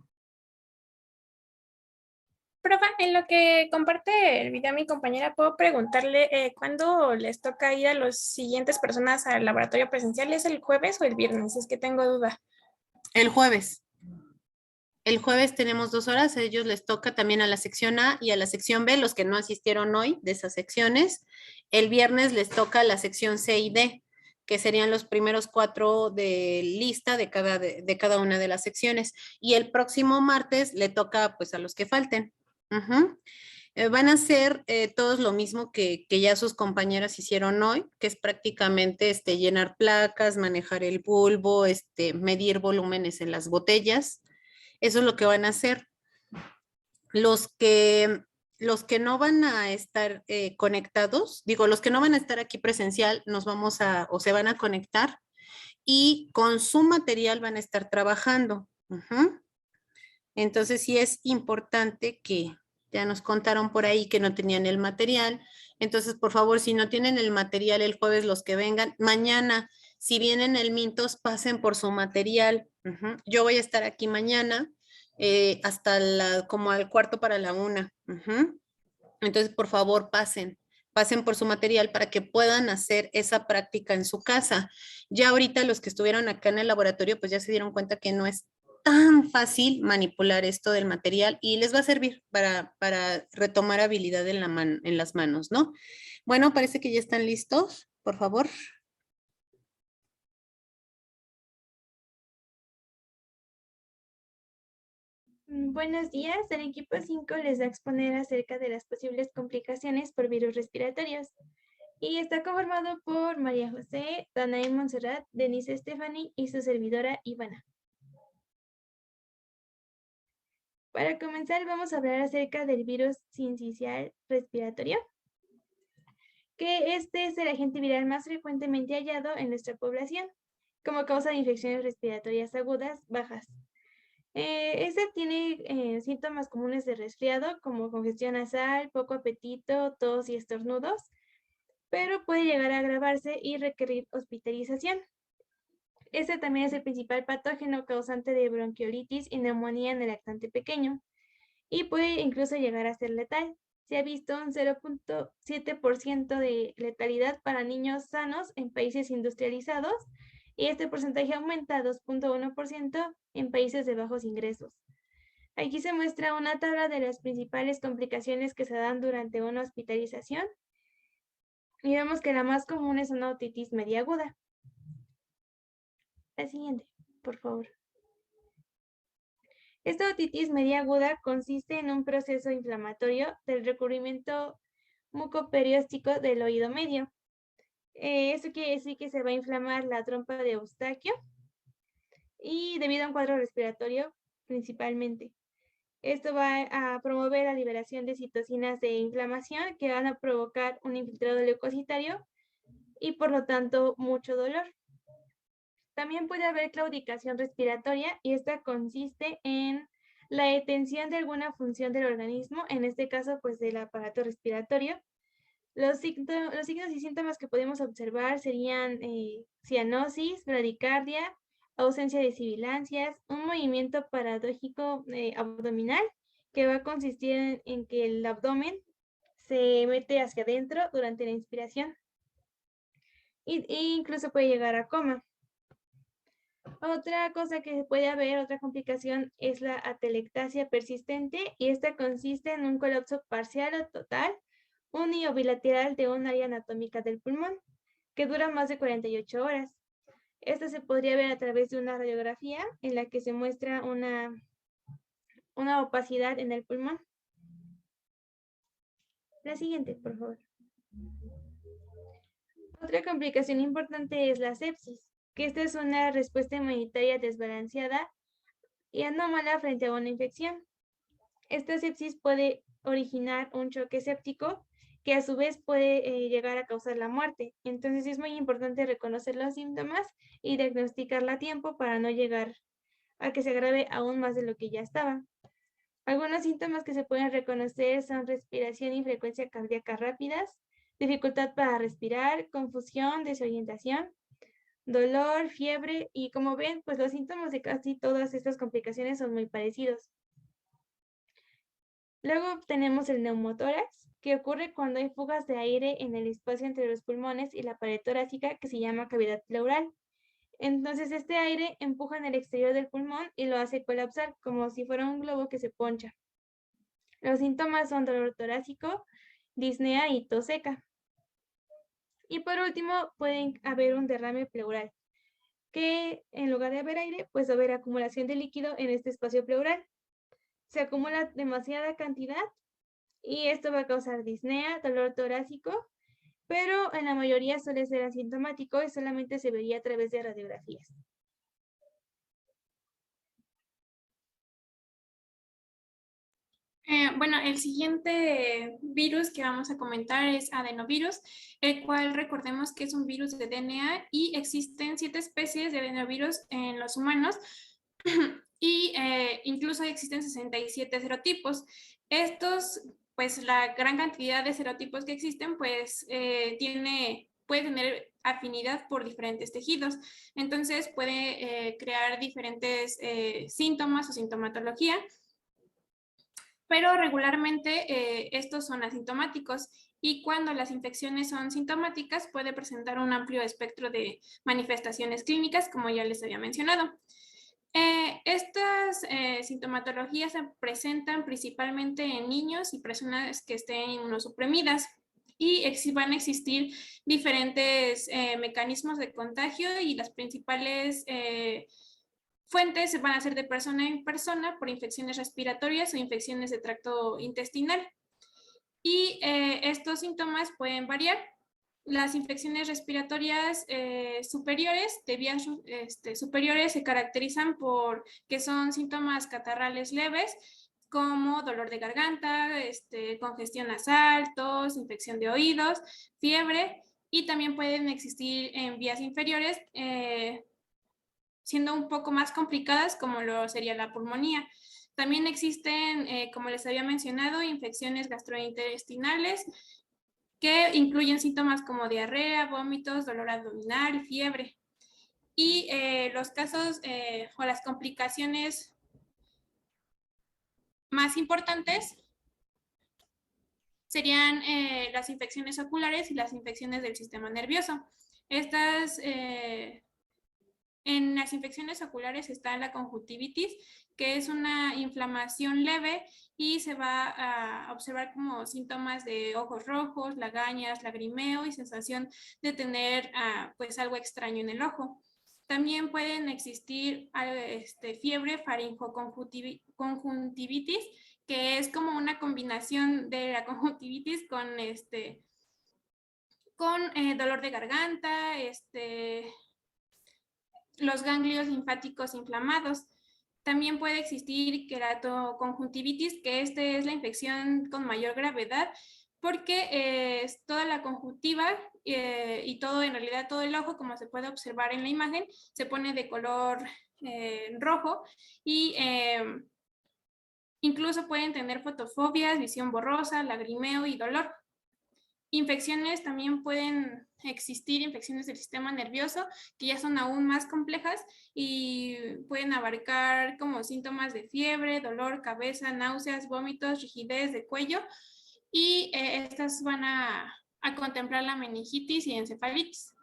Profa, en lo que comparte el video mi compañera, ¿puedo preguntarle cuándo les toca ir a las siguientes personas al laboratorio presencial? ¿Es el jueves o el viernes? Es que tengo duda. El jueves. El jueves tenemos 2 horas, a ellos les toca también a la sección A y a la sección B, los que no asistieron hoy de esas secciones. El viernes les toca la sección C y D, que serían los primeros 4 de lista de cada una de las secciones. Y el próximo martes le toca pues a los que falten. Ujú. Van a hacer todos lo mismo que ya sus compañeras hicieron hoy, que es prácticamente llenar placas, manejar el bulbo, medir volúmenes en las botellas. Eso es lo que van a hacer. Los que, los que no van a estar conectados, digo, los que no van a estar aquí presencial, o se van a conectar y con su material van a estar trabajando. Ujú. Entonces sí es importante que ya nos contaron por ahí que no tenían el material. Entonces, por favor, si no tienen el material el jueves, los que vengan, mañana, si vienen el Mintos, pasen por su material. Ujú. Yo voy a estar aquí mañana hasta como al 1:15 para la 1. Ujú. Entonces, por favor, pasen pasen por su material para que puedan hacer esa práctica en su casa. Ya ahorita los que estuvieron acá en el laboratorio, pues ya se dieron cuenta que no es tan fácil manipular esto del material y les va a servir para retomar habilidad en en las manos, ¿no? Bueno, parece que ya están listos, por favor. Buenos días, el equipo 5 les va a exponer acerca de las posibles complicaciones por virus respiratorios. Y está conformado por María José, Danae Montserrat, Denise Stephanie y su servidora Ivana. Para comenzar, vamos a hablar acerca del virus sincicial respiratorio, que este es el agente viral más frecuentemente hallado en nuestra población, como causa de infecciones respiratorias agudas bajas. Este tiene síntomas comunes de resfriado, como congestión nasal, poco apetito, tos y estornudos, pero puede llegar a agravarse y requerir hospitalización. Este también es el principal patógeno causante de bronquiolitis y neumonía en el lactante pequeño, y puede incluso llegar a ser letal. Se ha visto un 0.7% de letalidad para niños sanos en países industrializados, y este porcentaje aumenta a 2.1% en países de bajos ingresos. Aquí se muestra una tabla de las principales complicaciones que se dan durante una hospitalización, y vemos que la más común es una otitis media aguda. La siguiente, por favor. Esta otitis media aguda consiste en un proceso inflamatorio del recubrimiento mucoperióstico del oído medio. Esto quiere decir que se va a inflamar la trompa de Eustaquio y debido a un cuadro respiratorio principalmente. Esto va a promover la liberación de citocinas de inflamación que van a provocar un infiltrado leucocitario y por lo tanto mucho dolor. También puede haber claudicación respiratoria y esta consiste en la detención de alguna función del organismo, en este caso pues del aparato respiratorio. Los signos y síntomas que podemos observar serían cianosis, bradicardia, ausencia de sibilancias, un movimiento paradójico abdominal que va a consistir en que el abdomen se mete hacia adentro durante la inspiración e incluso puede llegar a coma. Otra cosa que puede haber, otra complicación, es la atelectasia persistente y esta consiste en un colapso parcial o total, uni o bilateral de un área anatómica del pulmón, que dura más de 48 horas. Esta se podría ver a través de una radiografía en la que se muestra una opacidad en el pulmón. La siguiente, por favor. Otra complicación importante es la sepsis, que esta es una respuesta inmunitaria desbalanceada y anómala frente a una infección. Esta sepsis puede originar un choque séptico que a su vez puede llegar a causar la muerte. Entonces es muy importante reconocer los síntomas y diagnosticarla a tiempo para no llegar a que se agrave aún más de lo que ya estaba. Algunos síntomas que se pueden reconocer son respiración y frecuencia cardíaca rápidas, dificultad para respirar, confusión, desorientación, dolor, fiebre y como ven, pues los síntomas de casi todas estas complicaciones son muy parecidos. Luego tenemos el neumotórax, que ocurre cuando hay fugas de aire en el espacio entre los pulmones y la pared torácica que se llama cavidad pleural. Entonces este aire empuja en el exterior del pulmón y lo hace colapsar como si fuera un globo que se poncha. Los síntomas son dolor torácico, disnea y tos seca. Y por último pueden haber un derrame pleural, que en lugar de haber aire, pues va a haber acumulación de líquido en este espacio pleural. Se acumula demasiada cantidad y esto va a causar disnea, dolor torácico, pero en la mayoría suele ser asintomático y solamente se vería a través de radiografías. Bueno, el siguiente virus que vamos a comentar es adenovirus, el cual recordemos que es un virus de DNA y existen 7 especies de adenovirus en los humanos y incluso existen 67 serotipos. Estos, pues la gran cantidad de serotipos que existen, pues puede tener afinidad por diferentes tejidos. Entonces puede crear diferentes síntomas o sintomatología, pero regularmente estos son asintomáticos y cuando las infecciones son sintomáticas puede presentar un amplio espectro de manifestaciones clínicas, como ya les había mencionado. Estas sintomatologías se presentan principalmente en niños y personas que estén inmunosuprimidas y van a existir diferentes mecanismos de contagio y las principales fuentes van a ser de persona en persona por infecciones respiratorias o infecciones de tracto intestinal. Y estos síntomas pueden variar. Las infecciones respiratorias superiores, de vías superiores, se caracterizan por que son síntomas catarrales leves, como dolor de garganta, congestión nasal, tos, infección de oídos, fiebre, y también pueden existir en vías inferiores, siendo un poco más complicadas, como lo sería la pulmonía. También existen, como les había mencionado, infecciones gastrointestinales, que incluyen síntomas como diarrea, vómitos, dolor abdominal, fiebre. Y los casos o las complicaciones más importantes serían las infecciones oculares y las infecciones del sistema nervioso. Estas, en las infecciones oculares está la conjuntivitis, que es una inflamación leve y se va a observar como síntomas de ojos rojos, lagañas, lagrimeo y sensación de tener pues algo extraño en el ojo. También pueden existir fiebre faringoconjuntivitis, que es como una combinación de la conjuntivitis con dolor de garganta, los ganglios linfáticos inflamados. También puede existir queratoconjuntivitis, que es la infección con mayor gravedad, porque toda la conjuntiva y todo, en realidad todo el ojo, como se puede observar en la imagen, se pone de color rojo y incluso pueden tener fotofobias, visión borrosa, lagrimeo y dolor. Infecciones también pueden existir, infecciones del sistema nervioso, que ya son aún más complejas y pueden abarcar como síntomas de fiebre, dolor, cabeza, náuseas, vómitos, rigidez de cuello, y estas van a contemplar la meningitis y encefalitis.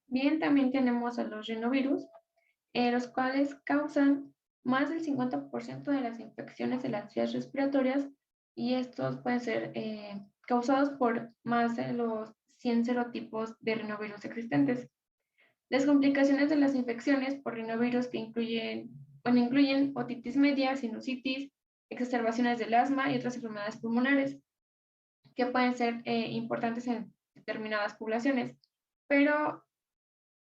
Bien, también tenemos a los rinovirus, los cuales causan más del 50% de las infecciones de las vías respiratorias, y estos pueden ser causados por más de los 100 serotipos de rinovirus existentes. Las complicaciones de las infecciones por rinovirus que incluyen otitis media, sinusitis, exacerbaciones del asma y otras enfermedades pulmonares, que pueden ser importantes en determinadas poblaciones, pero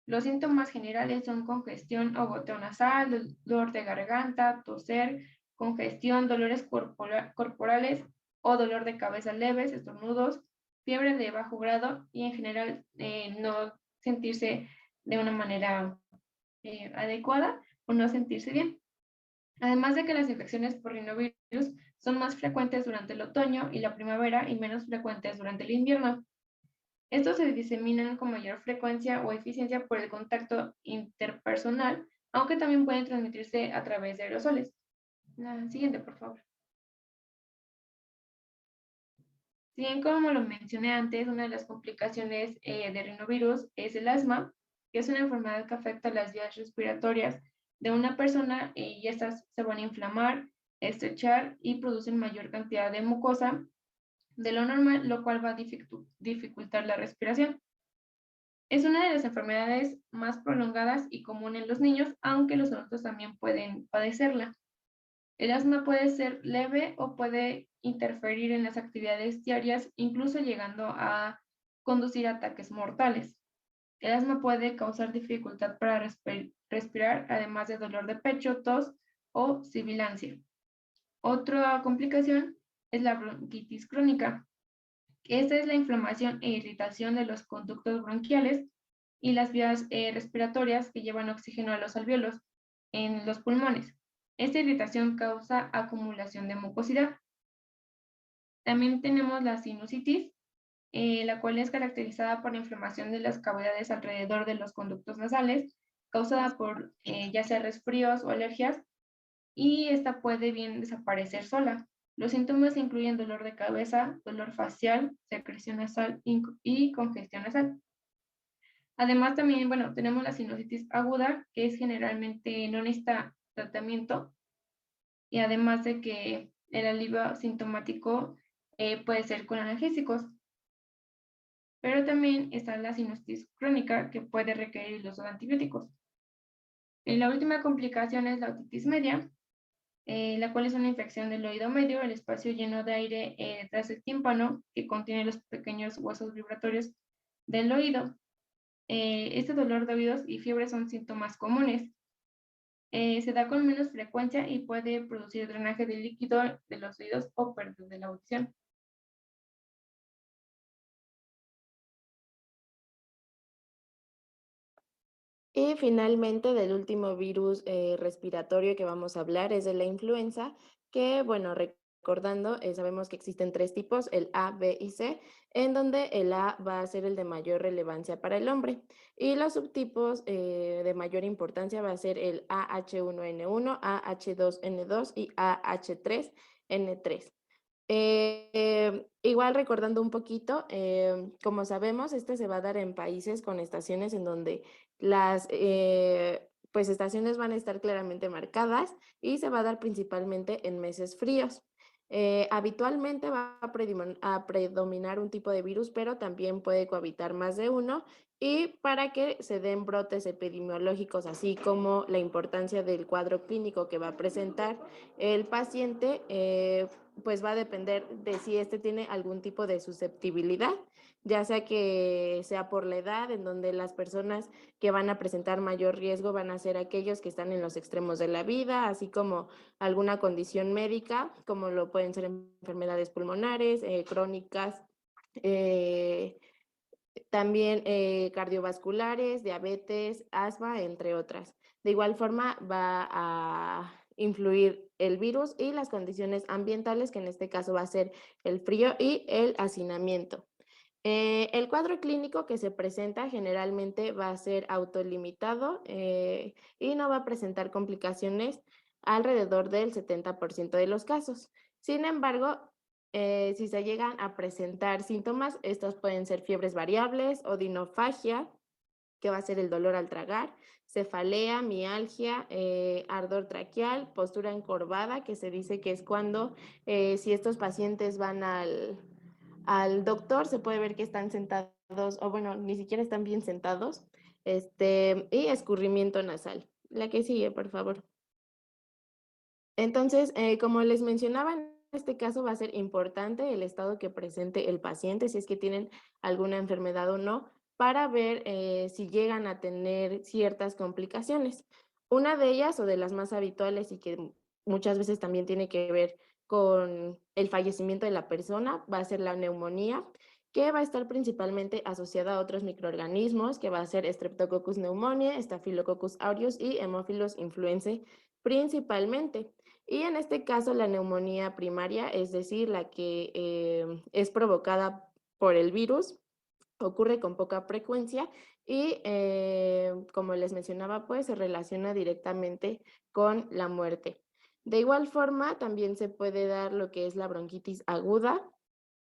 los síntomas generales son congestión o goteo nasal, dolor de garganta, toser, congestión, dolores corporales o dolor de cabeza leves, estornudos, fiebre de bajo grado y en general no sentirse de una manera adecuada o no sentirse bien. Además de que las infecciones por rinovirus son más frecuentes durante el otoño y la primavera y menos frecuentes durante el invierno. Estos se diseminan con mayor frecuencia o eficiencia por el contacto interpersonal, aunque también pueden transmitirse a través de aerosoles. La siguiente, por favor. Si bien, como lo mencioné antes, una de las complicaciones de rinovirus es el asma, que es una enfermedad que afecta las vías respiratorias de una persona y estas se van a inflamar, estrechar y producen mayor cantidad de mucosa de lo normal, lo cual va a dificultar la respiración. Es una de las enfermedades más prolongadas y común en los niños, aunque los adultos también pueden padecerla. El asma puede ser leve o puede interferir en las actividades diarias, incluso llegando a conducir a ataques mortales. El asma puede causar dificultad para respirar, además de dolor de pecho, tos o sibilancia. Otra complicación es la bronquitis crónica. Esta es la inflamación e irritación de los conductos bronquiales y las vías respiratorias que llevan oxígeno a los alvéolos en los pulmones. Esta irritación causa acumulación de mucosidad. También tenemos la sinusitis, la cual es caracterizada por la inflamación de las cavidades alrededor de los conductos nasales, causada por ya sea resfríos o alergias, y esta puede bien desaparecer sola. Los síntomas incluyen dolor de cabeza, dolor facial, secreción nasal y congestión nasal. Además, también, bueno, tenemos la sinusitis aguda, que es generalmente no necesita tratamiento, y además de que el alivio sintomático puede ser con analgésicos. Pero también está la sinusitis crónica, que puede requerir el uso de antibióticos. La última complicación es la otitis media, la cual es una infección del oído medio, el espacio lleno de aire detrás del tímpano, que contiene los pequeños huesos vibratorios del oído. Este dolor de oídos y fiebre son síntomas comunes. Se da con menos frecuencia y puede producir drenaje de líquido de los oídos o pérdida de la audición. Y finalmente, del último virus respiratorio que vamos a hablar es de la influenza, que, bueno, recordando, sabemos que existen 3 tipos, el A, B y C, en donde el A va a ser el de mayor relevancia para el hombre. Y los subtipos de mayor importancia va a ser el AH1N1, AH2N2 y AH3N3. Igual recordando un poquito, como sabemos, este se va a dar en países con estaciones en donde las pues estaciones van a estar claramente marcadas y se va a dar principalmente en meses fríos. Habitualmente va a predominar un tipo de virus, pero también puede cohabitar más de uno, y para que se den brotes epidemiológicos, así como la importancia del cuadro clínico que va a presentar el paciente, pues va a depender de si este tiene algún tipo de susceptibilidad, ya sea que sea por la edad, en donde las personas que van a presentar mayor riesgo van a ser aquellos que están en los extremos de la vida, así como alguna condición médica, como lo pueden ser enfermedades pulmonares, crónicas, también cardiovasculares, diabetes, asma, entre otras. De igual forma va a influir el virus y las condiciones ambientales, que en este caso va a ser el frío y el hacinamiento. El cuadro clínico que se presenta generalmente va a ser autolimitado y no va a presentar complicaciones alrededor del 70% de los casos. Sin embargo, si se llegan a presentar síntomas, estos pueden ser fiebres variables, odinofagia, que va a ser el dolor al tragar, cefalea, mialgia, ardor traqueal, postura encorvada, que se dice que es cuando si estos pacientes van al doctor, se puede ver que están sentados, o bueno, ni siquiera están bien sentados, y escurrimiento nasal. La que sigue, por favor. Entonces, como les mencionaba, en este caso va a ser importante el estado que presente el paciente, si es que tienen alguna enfermedad o no, para ver si llegan a tener ciertas complicaciones. Una de ellas, o de las más habituales y que muchas veces también tiene que ver con el fallecimiento de la persona, va a ser la neumonía, que va a estar principalmente asociada a otros microorganismos, que va a ser Streptococcus pneumoniae, Staphylococcus aureus y Haemophilus influenzae principalmente. Y en este caso la neumonía primaria, es decir, la que es provocada por el virus, ocurre con poca frecuencia y como les mencionaba, pues se relaciona directamente con la muerte. De igual forma, también se puede dar lo que es la bronquitis aguda,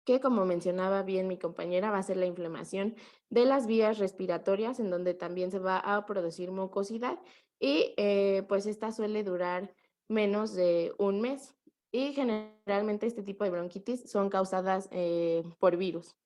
que como mencionaba bien mi compañera, va a ser la inflamación de las vías respiratorias, en donde también se va a producir mucosidad y pues esta suele durar menos de un mes, y generalmente este tipo de bronquitis son causadas por virus.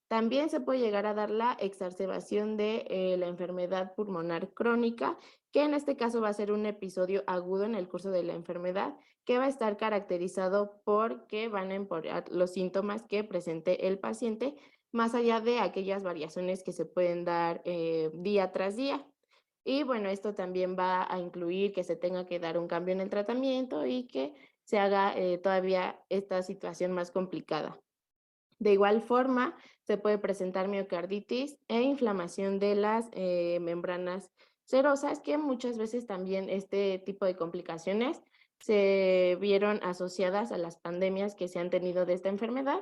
También se puede llegar a dar la exacerbación de la enfermedad pulmonar crónica, que en este caso va a ser un episodio agudo en el curso de la enfermedad, que va a estar caracterizado porque van a empeorar los síntomas que presente el paciente, más allá de aquellas variaciones que se pueden dar día tras día. Y bueno, esto también va a incluir que se tenga que dar un cambio en el tratamiento y que se haga todavía esta situación más complicada. De igual forma, se puede presentar miocarditis e inflamación de las membranas serosas, que muchas veces también este tipo de complicaciones se vieron asociadas a las pandemias que se han tenido de esta enfermedad.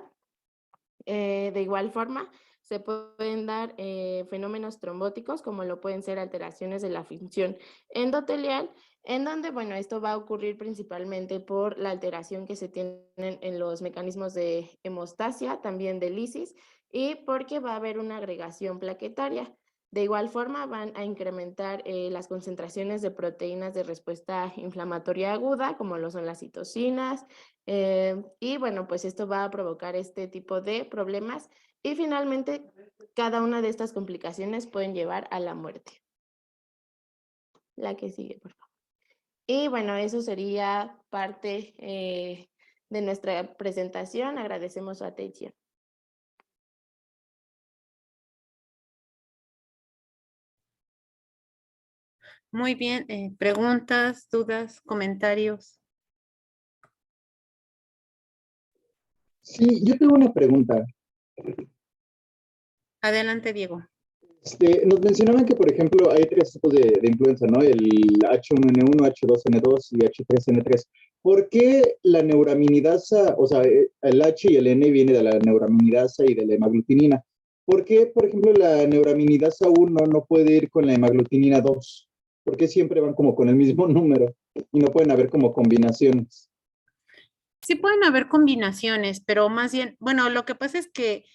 De igual forma, se pueden dar fenómenos trombóticos, como lo pueden ser alteraciones de la función endotelial, en donde, bueno, esto va a ocurrir principalmente por la alteración que se tienen en los mecanismos de hemostasia, también de lisis, y porque va a haber una agregación plaquetaria. De igual forma, van a incrementar las concentraciones de proteínas de respuesta inflamatoria aguda, como lo son las citocinas, y bueno, pues esto va a provocar este tipo de problemas y finalmente cada una de estas complicaciones pueden llevar a la muerte. La que sigue, por favor. Y bueno, eso sería parte de nuestra presentación. Agradecemos su atención. Muy bien, preguntas, dudas, comentarios. Sí, yo tengo una pregunta. Adelante, Diego. Nos mencionaban que, por ejemplo, hay tres tipos de influenza, ¿no? El H1N1, H2N2 y H3N3. ¿Por qué la neuraminidasa, o sea, el H y el N viene de la neuraminidasa y de la hemaglutinina? ¿Por qué, por ejemplo, la neuraminidasa 1 no puede ir con la hemaglutinina 2? ¿Por qué siempre van como con el mismo número y no pueden haber como combinaciones? Sí pueden haber combinaciones, pero más bien, bueno, lo que pasa es que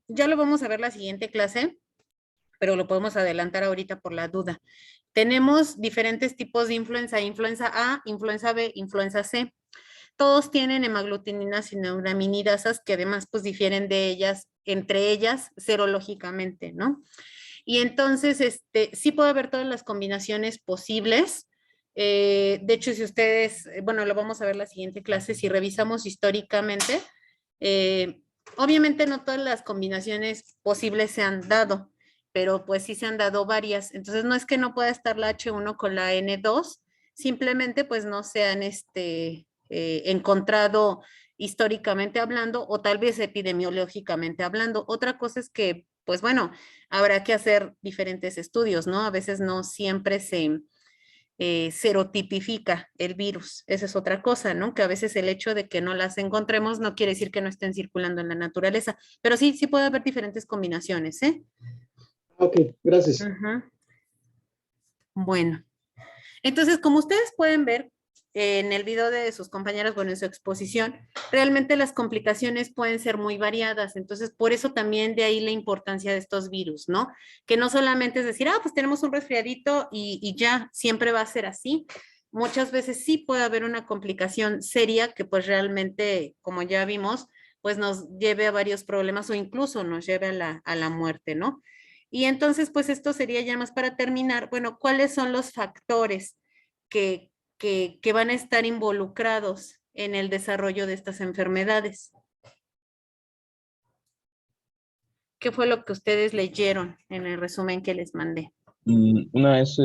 ya lo vamos a ver la siguiente clase, pero lo podemos adelantar ahorita por la duda. Tenemos diferentes tipos de influenza, influenza A, influenza B, influenza C. Todos tienen hemaglutininas y neuraminidasas que además pues difieren de ellas, entre ellas serológicamente, ¿no? Y entonces, sí puede haber todas las combinaciones posibles. De hecho, si ustedes, bueno, lo vamos a ver la siguiente clase, si revisamos históricamente, obviamente no todas las combinaciones posibles se han dado, pero pues sí se han dado varias. Entonces, no es que no pueda estar la H1 con la N2, simplemente pues no se han encontrado históricamente hablando o tal vez epidemiológicamente hablando. Otra cosa es que, pues bueno, habrá que hacer diferentes estudios, ¿no? A veces no siempre se serotipifica el virus. Esa es otra cosa, ¿no? Que a veces el hecho de que no las encontremos no quiere decir que no estén circulando en la naturaleza, pero sí, sí puede haber diferentes combinaciones, ¿eh? Ok, gracias. Ujú. Bueno, entonces, como ustedes pueden ver en el video de sus compañeros, bueno, en su exposición, realmente las complicaciones pueden ser muy variadas. Entonces, por eso también de ahí la importancia de estos virus, ¿no? Que no solamente es decir, ah, pues tenemos un resfriadito y ya, siempre va a ser así. Muchas veces sí puede haber una complicación seria que pues realmente, como ya vimos, pues nos lleve a varios problemas o incluso nos lleve a la muerte, ¿no? Y entonces, pues esto sería ya más para terminar. Bueno, ¿cuáles son los factores que, que van a estar involucrados en el desarrollo de estas enfermedades? ¿Qué fue lo que ustedes leyeron en el resumen que les mandé? Una es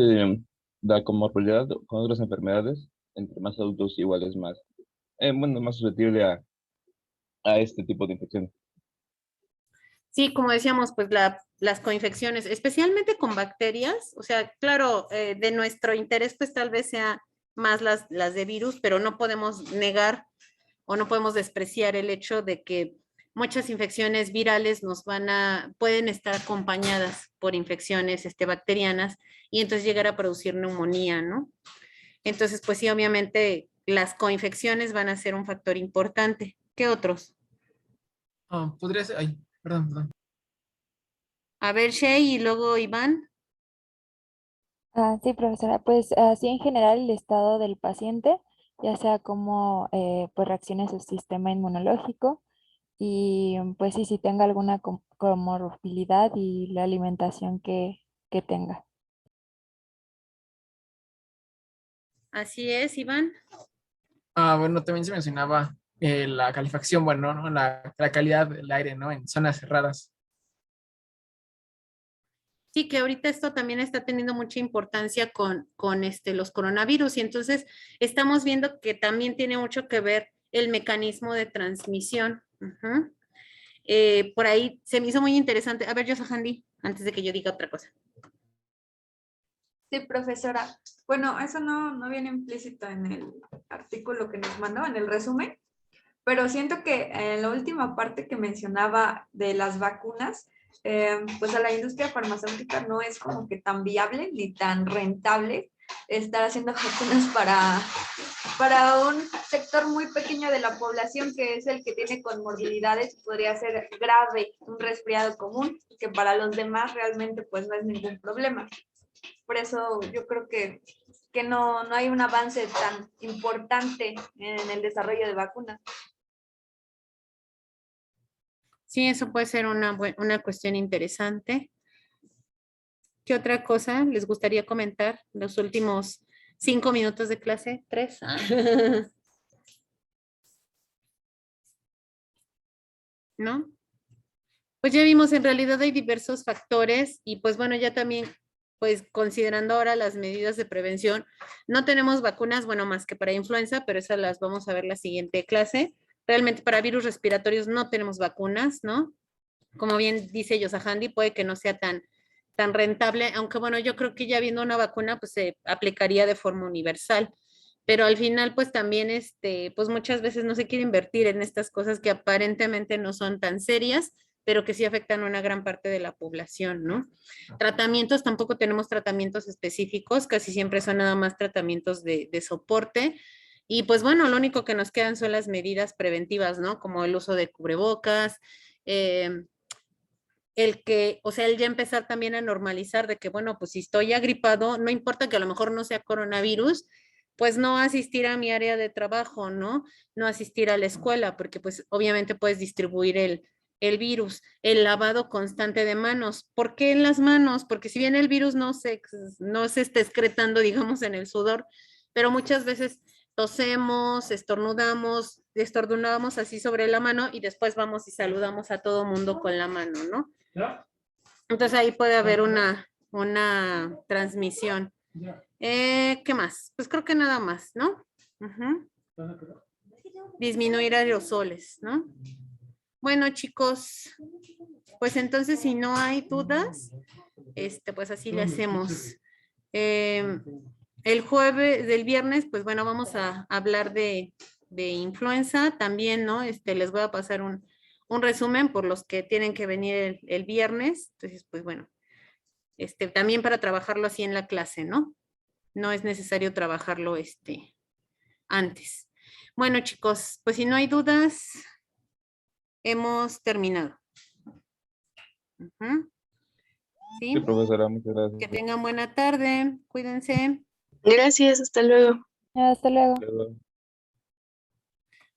la comorbilidad con otras enfermedades, entre más adultos igual es más, bueno, más susceptible a este tipo de infección. Sí, como decíamos, pues las coinfecciones, especialmente con bacterias, o sea, claro, de nuestro interés, pues tal vez sea más las de virus, pero no podemos negar o no podemos despreciar el hecho de que muchas infecciones virales pueden estar acompañadas por infecciones bacterianas y entonces llegar a producir neumonía, ¿no? Entonces, pues sí, obviamente las coinfecciones van a ser un factor importante. ¿Qué otros? Podría ser, ay, perdón, perdón. A ver, Shay y luego Iván. Sí, profesora, pues así en general el estado del paciente, ya sea cómo pues reaccione su sistema inmunológico y pues sí, si tenga alguna comorbilidad y la alimentación que tenga. Así es, Iván. Bueno, también se mencionaba la calefacción, bueno, ¿no? La calidad del aire, ¿no? En zonas cerradas. Sí, que ahorita esto también está teniendo mucha importancia con los coronavirus y entonces estamos viendo que también tiene mucho que ver el mecanismo de transmisión. Ujú. Por ahí se me hizo muy interesante. A ver, Handy, antes de que yo diga otra cosa. Sí, profesora. Bueno, eso no viene implícito en el artículo que nos mandó, en el resumen, pero siento que en la última parte que mencionaba de las vacunas, pues a la industria farmacéutica no es como que tan viable ni tan rentable estar haciendo vacunas para un sector muy pequeño de la población, que es el que tiene comorbilidades, podría ser grave, un resfriado común, que para los demás realmente pues no es ningún problema. Por eso yo creo que no hay un avance tan importante en el desarrollo de vacunas. Sí, eso puede ser una cuestión interesante. ¿Qué otra cosa les gustaría comentar los últimos 5 minutos de clase? 3. ¿No? Pues ya vimos, en realidad hay diversos factores y pues bueno, ya también, pues considerando ahora las medidas de prevención, no tenemos vacunas, bueno, más que para influenza, pero esas las vamos a ver la siguiente clase. Realmente para virus respiratorios no tenemos vacunas, ¿no? Como bien dice Yosahandi, puede que no sea tan rentable, aunque bueno, yo creo que ya viendo una vacuna, pues se aplicaría de forma universal. Pero al final, pues también, pues muchas veces no se quiere invertir en estas cosas que aparentemente no son tan serias, pero que sí afectan a una gran parte de la población, ¿no? Tratamientos, tampoco tenemos tratamientos específicos, casi siempre son nada más tratamientos de soporte. Y pues bueno, lo único que nos quedan son las medidas preventivas, ¿no? Como el uso de cubrebocas, el ya empezar también a normalizar de que, bueno, pues si estoy agripado, no importa que a lo mejor no sea coronavirus, pues no asistir a mi área de trabajo, ¿no? No asistir a la escuela, porque pues obviamente puedes distribuir el virus, el lavado constante de manos. ¿Por qué en las manos? Porque si bien el virus no se está excretando, digamos, en el sudor, pero muchas veces tosemos, estornudamos así sobre la mano y después vamos y saludamos a todo mundo con la mano, ¿no? Entonces ahí puede haber una transmisión. ¿Qué más? Pues creo que nada más, ¿no? Disminuir aerosoles, ¿no? Bueno, chicos, pues entonces si no hay dudas, pues así le hacemos. Del viernes, pues bueno, vamos a hablar de influenza también, ¿no? Les voy a pasar un resumen por los que tienen que venir el viernes. Entonces, pues bueno, también para trabajarlo así en la clase, ¿no? No es necesario trabajarlo antes. Bueno, chicos, pues si no hay dudas, hemos terminado. Sí, profesora, muchas gracias. Que tengan buena tarde. Cuídense. Gracias, hasta luego. Hasta luego. Hasta luego.